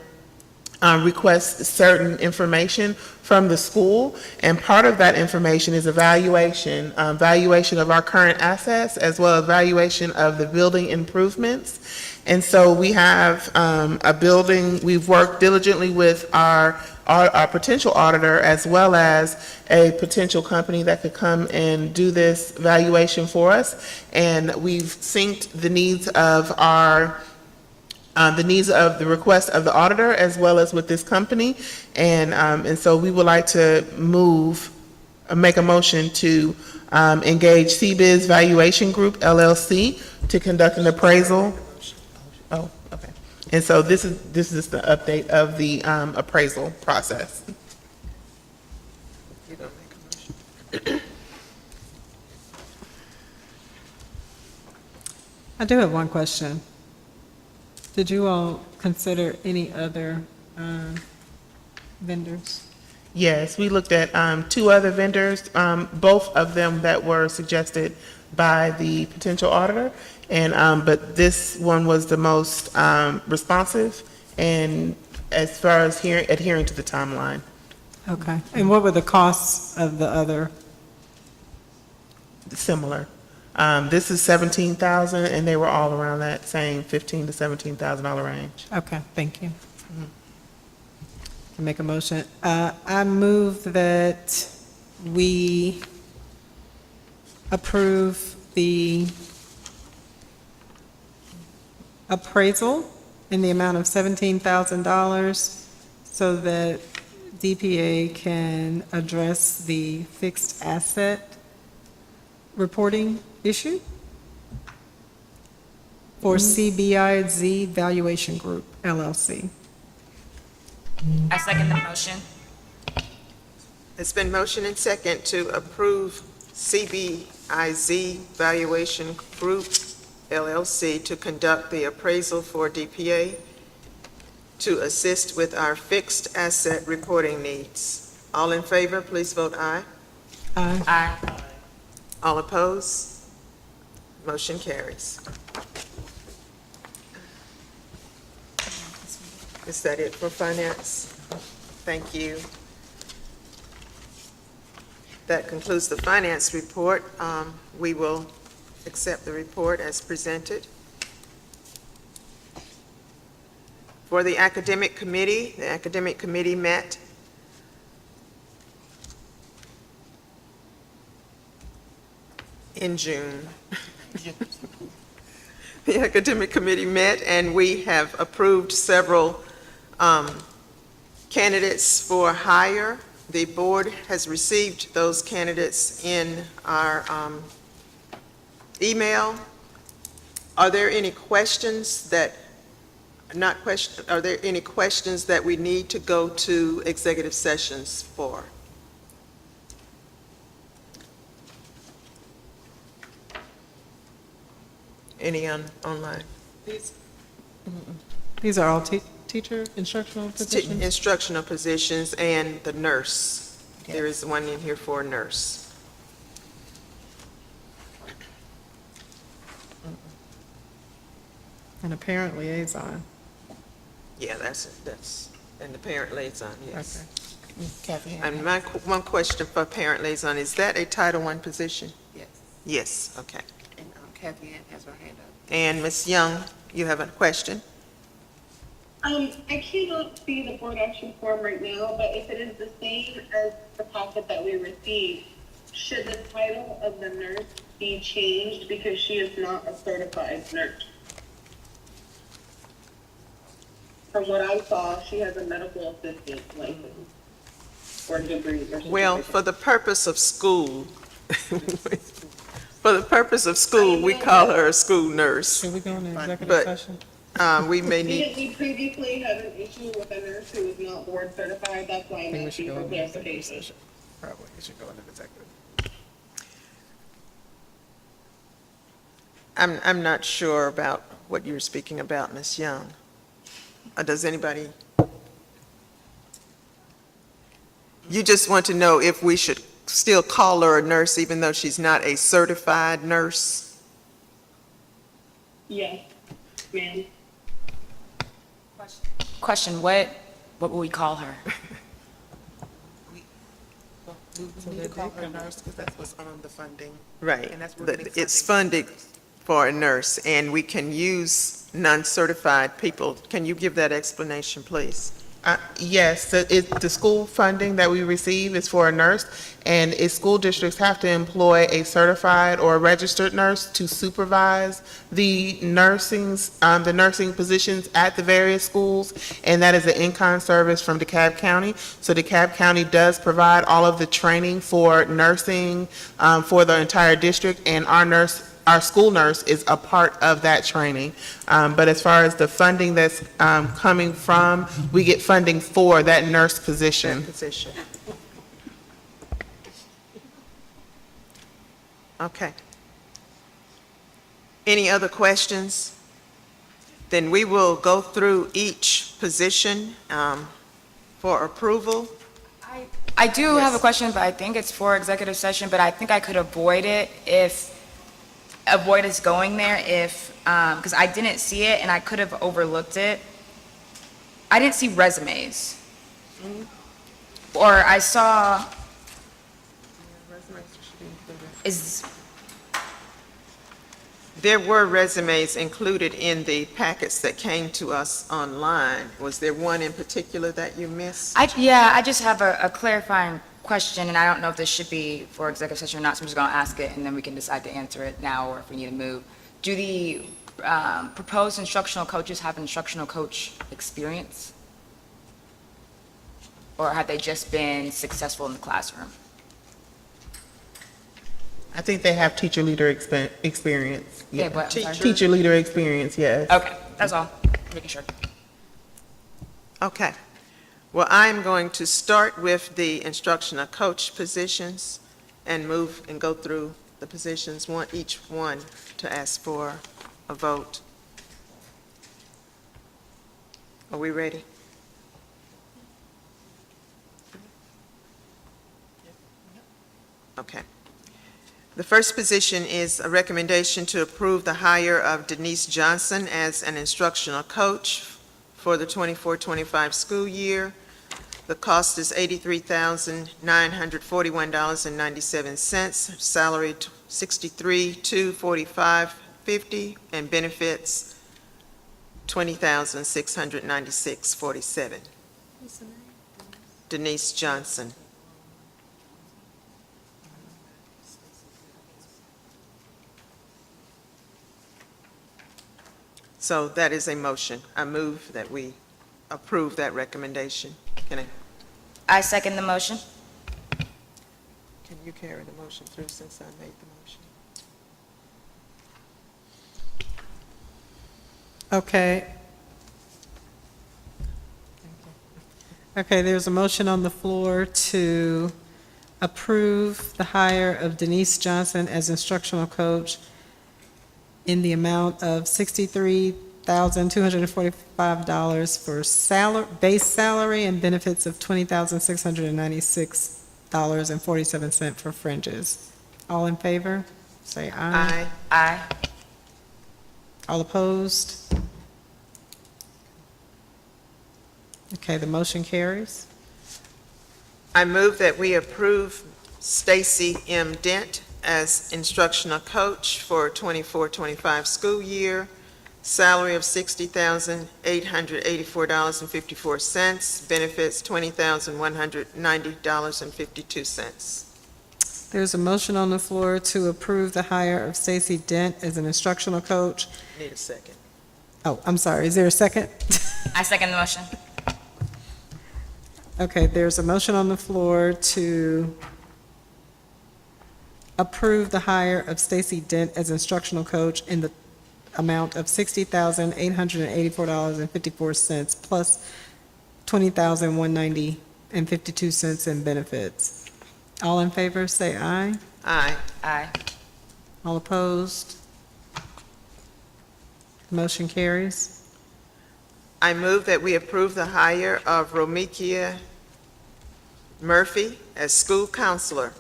requests certain information from the school, and part of that information is valuation of our current assets, as well as valuation of the building improvements. And so we have a building, we've worked diligently with our potential auditor, as well as a potential company that could come and do this valuation for us. And we've synced the needs of the request of the auditor, as well as with this company. And so we would like to make a motion to engage CBIZ Valuation Group LLC to conduct an appraisal. Oh, okay. And so this is the update of the appraisal process. You don't make a motion. I do have one question. Did you all consider any other vendors? Yes, we looked at two other vendors, both of them that were suggested by the potential auditor, and but this one was the most responsive, and as far as adhering to the timeline. Okay. And what were the costs of the other? Similar. This is 17,000, and they were all around that same $15,000 to $17,000 range. Okay, thank you. Can make a motion. I move that we approve the appraisal in the amount of $17,000 so that DPA can address the fixed asset reporting issue for CBIZ Valuation Group LLC. I second the motion. It's been motion and second to approve CBIZ Valuation Group LLC to conduct the appraisal for DPA to assist with our fixed asset reporting needs. All in favor, please vote aye. Aye. Aye. All opposed? Motion carries. Is that it for finance? Thank you. That concludes the finance report. We will accept the report as presented. For the academic committee met in June. The academic committee met, and we have approved several candidates for hire. The board has received those candidates in our email. Are there any questions that, are there any questions that we need to go to executive sessions for? Any online? These are all teacher instructional positions? Instructional positions and the nurse. There is one in here for a nurse. And a parent liaison. Yeah, that's, and the parent liaison, yes. Okay. Kathy? And my, one question for parent liaison, is that a Title I position? Yes. Yes, okay. And Kathy Ann has her hand up. And Ms. Young, you have a question? I cannot see the board action form right now, but if it is the same as the packet that we received, should the title of the nurse be changed because she is not a certified nurse? From what I saw, she has a medical assistant license or degree or certificate. Well, for the purpose of school, for the purpose of school, we call her a school nurse. Should we go into But- executive session? We may need, Didn't we previously have an issue with a nurse who is not board certified? That's why I'm asking for clarification. Probably, you should go into executive. I'm not sure about what you're speaking about, Ms. Young. Does anybody? You just want to know if we should still call her a nurse even though she's not a certified nurse? Yes, ma'am. Question, what will we call her? We need to call her a nurse because that's what's on the funding. Right. And that's where we're getting It's funding. funded for a nurse, and we can use non-certified people. Can you give that explanation, please? Yes, the school funding that we receive is for a nurse, and school districts have to employ a certified or a registered nurse to supervise the nursing positions at the various schools, and that is an in-kind service from DeKalb County. So DeKalb County does provide all of the training for nursing for the entire district, and our school nurse is a part of that training. But as far as the funding that's coming from, we get funding for that nurse position. That position. Okay. Any other questions? Then we will go through each position for approval. I do have a Yes. question, but I think it's for executive session, but I think I could avoid us going there if, because I didn't see it and I could have overlooked it. I didn't see resumes. Or I saw, There were resumes included in the packets that came to us online. Was there one in particular that you missed? I just have a clarifying question, and I don't know if this should be for executive session or not, so I'm just going to ask it, and then we can decide to answer it now or if we need to move. Do the proposed instructional coaches have instructional coach experience? Or have they just been successful in the classroom? I think they have teacher leader experience. Yeah, but, I'm sorry. Teacher leader experience, yes. Okay, that's all, making sure. Okay. Well, I'm going to start with the instructional coach positions and move and go through the positions, each one, to ask for a vote. Are we ready? Okay. The first position is a recommendation to approve the hire of Denise Johnson as an instructional coach for the 24-25 school year. The cost is $83,941.97, salary $63,245.50, and benefits $20,696.47. Denise Johnson. So that is a motion. I move that we approve that recommendation. I second the motion. Can you carry the motion through since I made the motion? Okay. Okay, there's a motion on the floor to approve the hire of Denise Johnson as instructional coach in the amount of $63,245 for base salary and benefits of $20,696.47 for fringes. All in favor, say aye. Aye. Aye. All opposed? Okay, the motion carries. I move that we approve Stacy M. Dent as instructional coach for 24-25 school year, salary of $60,884.54, benefits $20,190.52. There's a motion on the floor to approve the hire of Stacy Dent as an instructional coach. Need a second. Oh, I'm sorry, is there a second? I second the motion. Okay, there's a motion on the floor to approve the hire of Stacy Dent as instructional coach in the amount of $60,884.54 plus $20,190.52 in benefits. All in favor, say aye. Aye. Aye. All opposed? Motion carries. I move that we approve the hire of Romikia Murphy as school counselor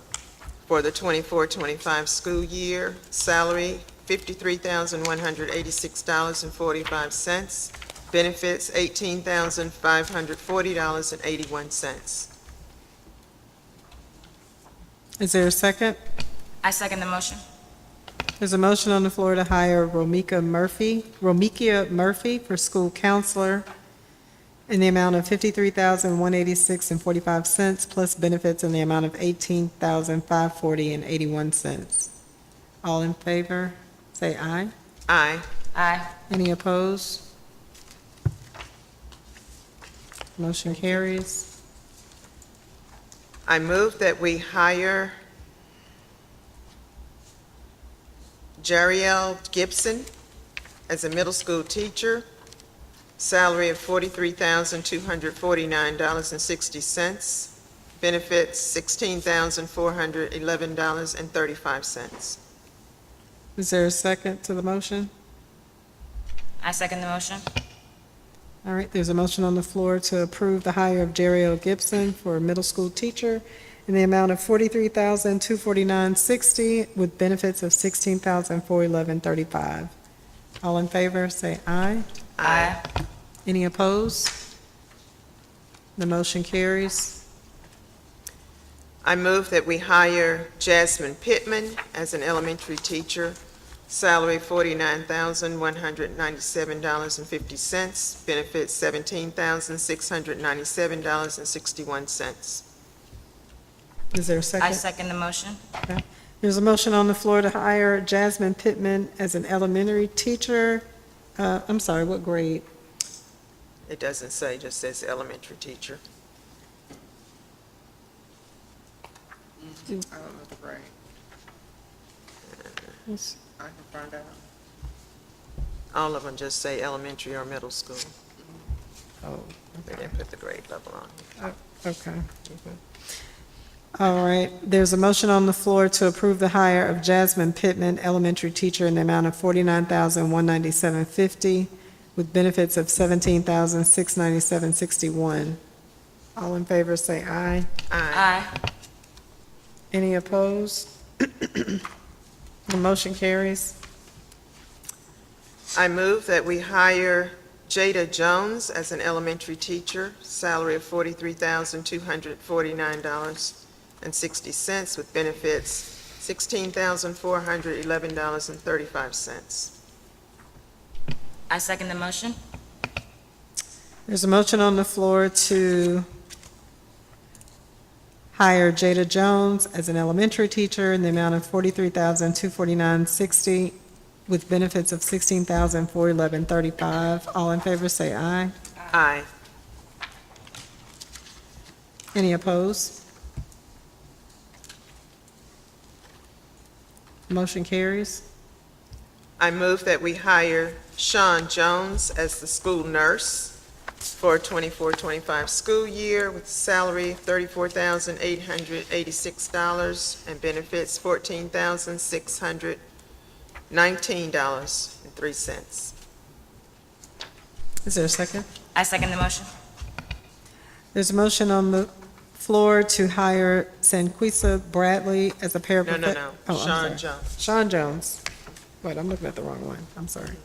for the 24-25 school year, salary $53,186.45, benefits $18,540.81. Is there a second? I second the motion. There's a motion on the floor to hire Romikia Murphy for school counselor in the amount of $53,186.45 plus benefits in the amount of $18,540.81. All in favor, say aye. Aye. Aye. Any opposed? Motion carries. I move that we hire Jariel Gibson as a middle school teacher, salary of $43,249.60, benefits $16,411.35. Is there a second to the motion? I second the motion. All right, there's a motion on the floor to approve the hire of Jeriel Gibson for a middle school teacher in the amount of $43,249.60 with benefits of $16,411.35. All in favor, say aye. Aye. Any opposed? The motion carries. I move that we hire Jasmine Pittman as an elementary teacher, salary $49,197.50, benefits $17,697.61. Is there a I second? second the motion. Okay. There's a motion on the floor to hire Jasmine Pittman as an elementary teacher. I'm sorry, what grade? It doesn't say, it just says elementary teacher. I don't know the grade. Yes. I can find out. All of them just say elementary or middle school. Oh, They didn't put the grade level on. okay. All right, there's a motion on the floor to approve the hire of Jasmine Pittman, elementary teacher, in the amount of $49,197.50 with benefits of $17,697.61. All in favor, say aye. Aye. Any opposed? The motion carries. I move that we hire Jada Jones as an elementary teacher, salary of $43,249.60 with benefits $16,411.35. I second the motion. There's a motion on the floor to hire Jada Jones as an elementary teacher in the amount of $43,249.60 with benefits of $16,411.35. All in favor say aye. Aye. Any opposed? Motion carries. I move that we hire Sean Jones as the school nurse for 24-25 school year with a salary of $34,886 and benefits $14,619.03. Is there a second? I second the motion. There's a motion on the floor to hire Sanquisa Bradley as a No, paraprofessional. no, no. Sean Jones. Sean Jones. Wait, I'm looking at the wrong one. I'm sorry.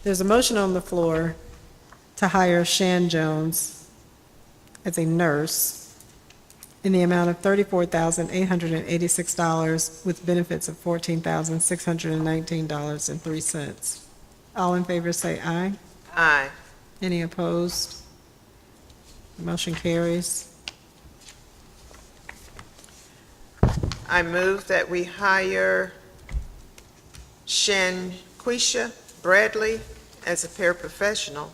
There's a motion on the floor to hire Shan Jones as a nurse in the amount of $34,886 with benefits of $14,619.03. All in favor say aye. Aye. Any opposed? Motion carries. I move that we hire Shanquisha Bradley as a paraprofessional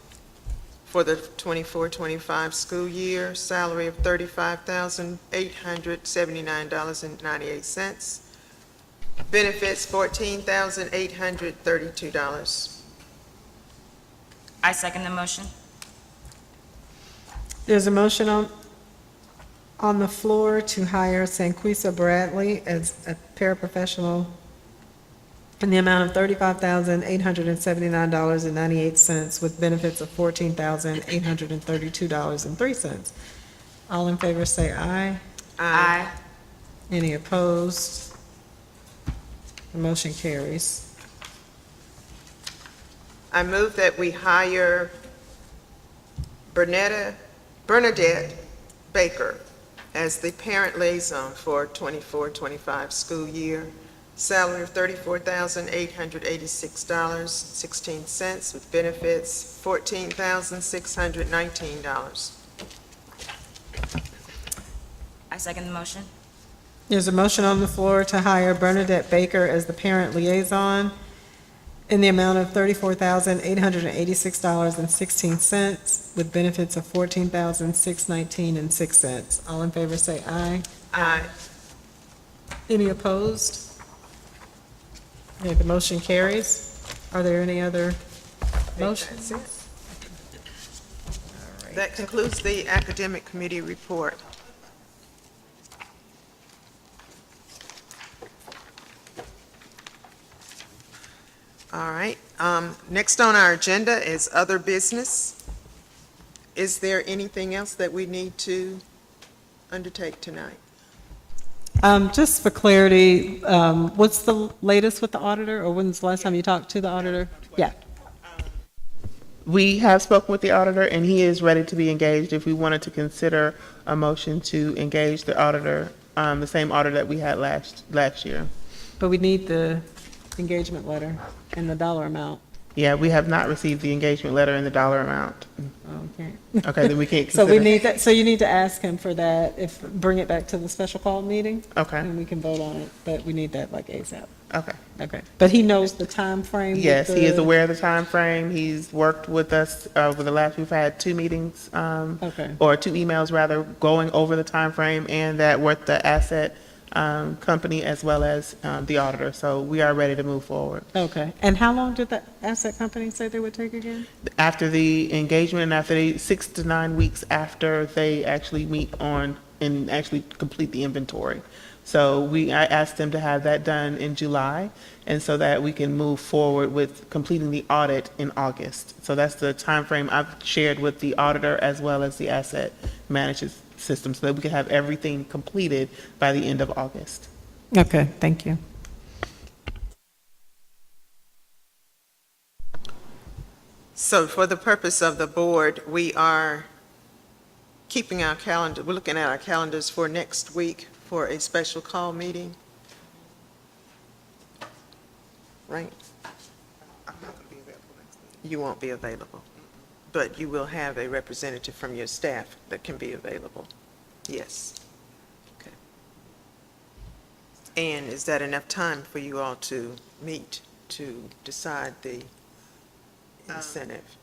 for the 24-25 school year, salary of $35,879.98. Benefits $14,832. I second the motion. There's a motion on the floor to hire Sanquisa Bradley as a paraprofessional in the amount of $35,879.98 with benefits of $14,832.03. All in favor say aye. Aye. Any opposed? The motion carries. I move that we hire Bernadette Baker as the parent liaison for 24-25 school year, salary of $34,886.16 with benefits $14,619. I second the motion. There's a motion on the floor to hire Bernadette Baker as the parent liaison in the amount of $34,886.16 with benefits of $14,619.06. All in favor say aye. Aye. Any opposed? Okay, the motion carries. Are there any other motions? That concludes the academic committee report. All right, next on our agenda is other business. Is there anything else that we need to undertake tonight? Just for clarity, what's the latest with the auditor, or when's the last time you talked to the auditor? Yeah. We have spoken with the auditor, and he is ready to be engaged if we wanted to consider a motion to engage the auditor, the same auditor that we had last year. But we need the engagement letter and the dollar amount. Yeah, we have not received the engagement letter and the dollar amount. Okay. Okay, then we can't So consider. we need that, so you need to ask him for that, bring it back to the special call meeting. Okay. And we can vote on it, but we need that like ASAP. Okay. Okay. But he knows the time frame. with Yes, he is the- aware of the time frame. He's worked with us over the last, we've had 2 meetings, Okay. or 2 emails rather, going over the time frame and that with the asset company as well as the auditor. So we are ready to move forward. Okay. And how long did the asset company say they would take again? After the engagement and after 6 to 9 weeks after they actually meet on and actually complete the inventory. So I asked them to have that done in July, and so that we can move forward with completing the audit in August. So that's the time frame I've shared with the auditor as well as the asset management system, so that we can have everything completed by the end of August. Okay, thank you. So for the purpose of the board, we are keeping our calendar, we're looking at our calendars for next week for a special call meeting. Right? You won't be available. but you will have a representative from your staff that can be available. Yes. Okay. And is that enough time for you all to meet to decide the incentive?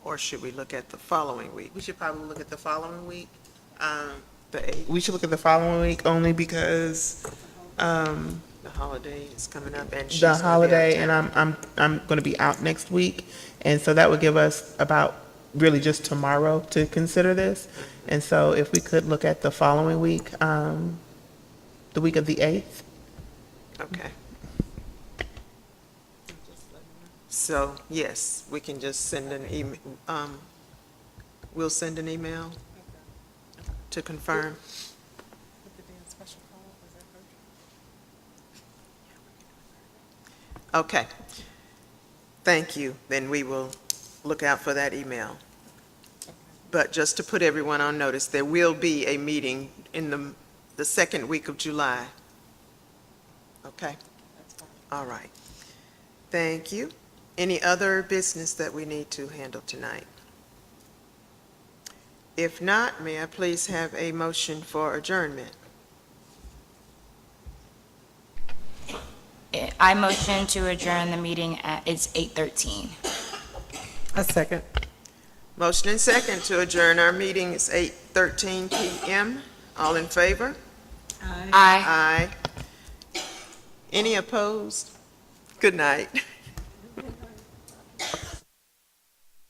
Or should we look at the following week? We should probably look at the following week. The 8th, We should look at the following week only because the holiday is coming up and she's the gonna be out of holiday, and town. I'm going to be out next week, and so that would give us about really just tomorrow to consider this. And so if we could look at the following week, the week of the 8th. Okay. So, yes, we can just send an email, we'll send an email to confirm. Okay. Thank you. Then we will look out for that email. But just to put everyone on notice, there will be a meeting in the second week of July. Okay? All right. Thank you. Any other business that we need to handle tonight? If not, may I please have a motion for adjournment? I motion to adjourn the meeting it's 8:13. A second. Motion and second to adjourn our meeting. It's 8:13 PM. All in favor? Aye. Aye. Any opposed? Good night.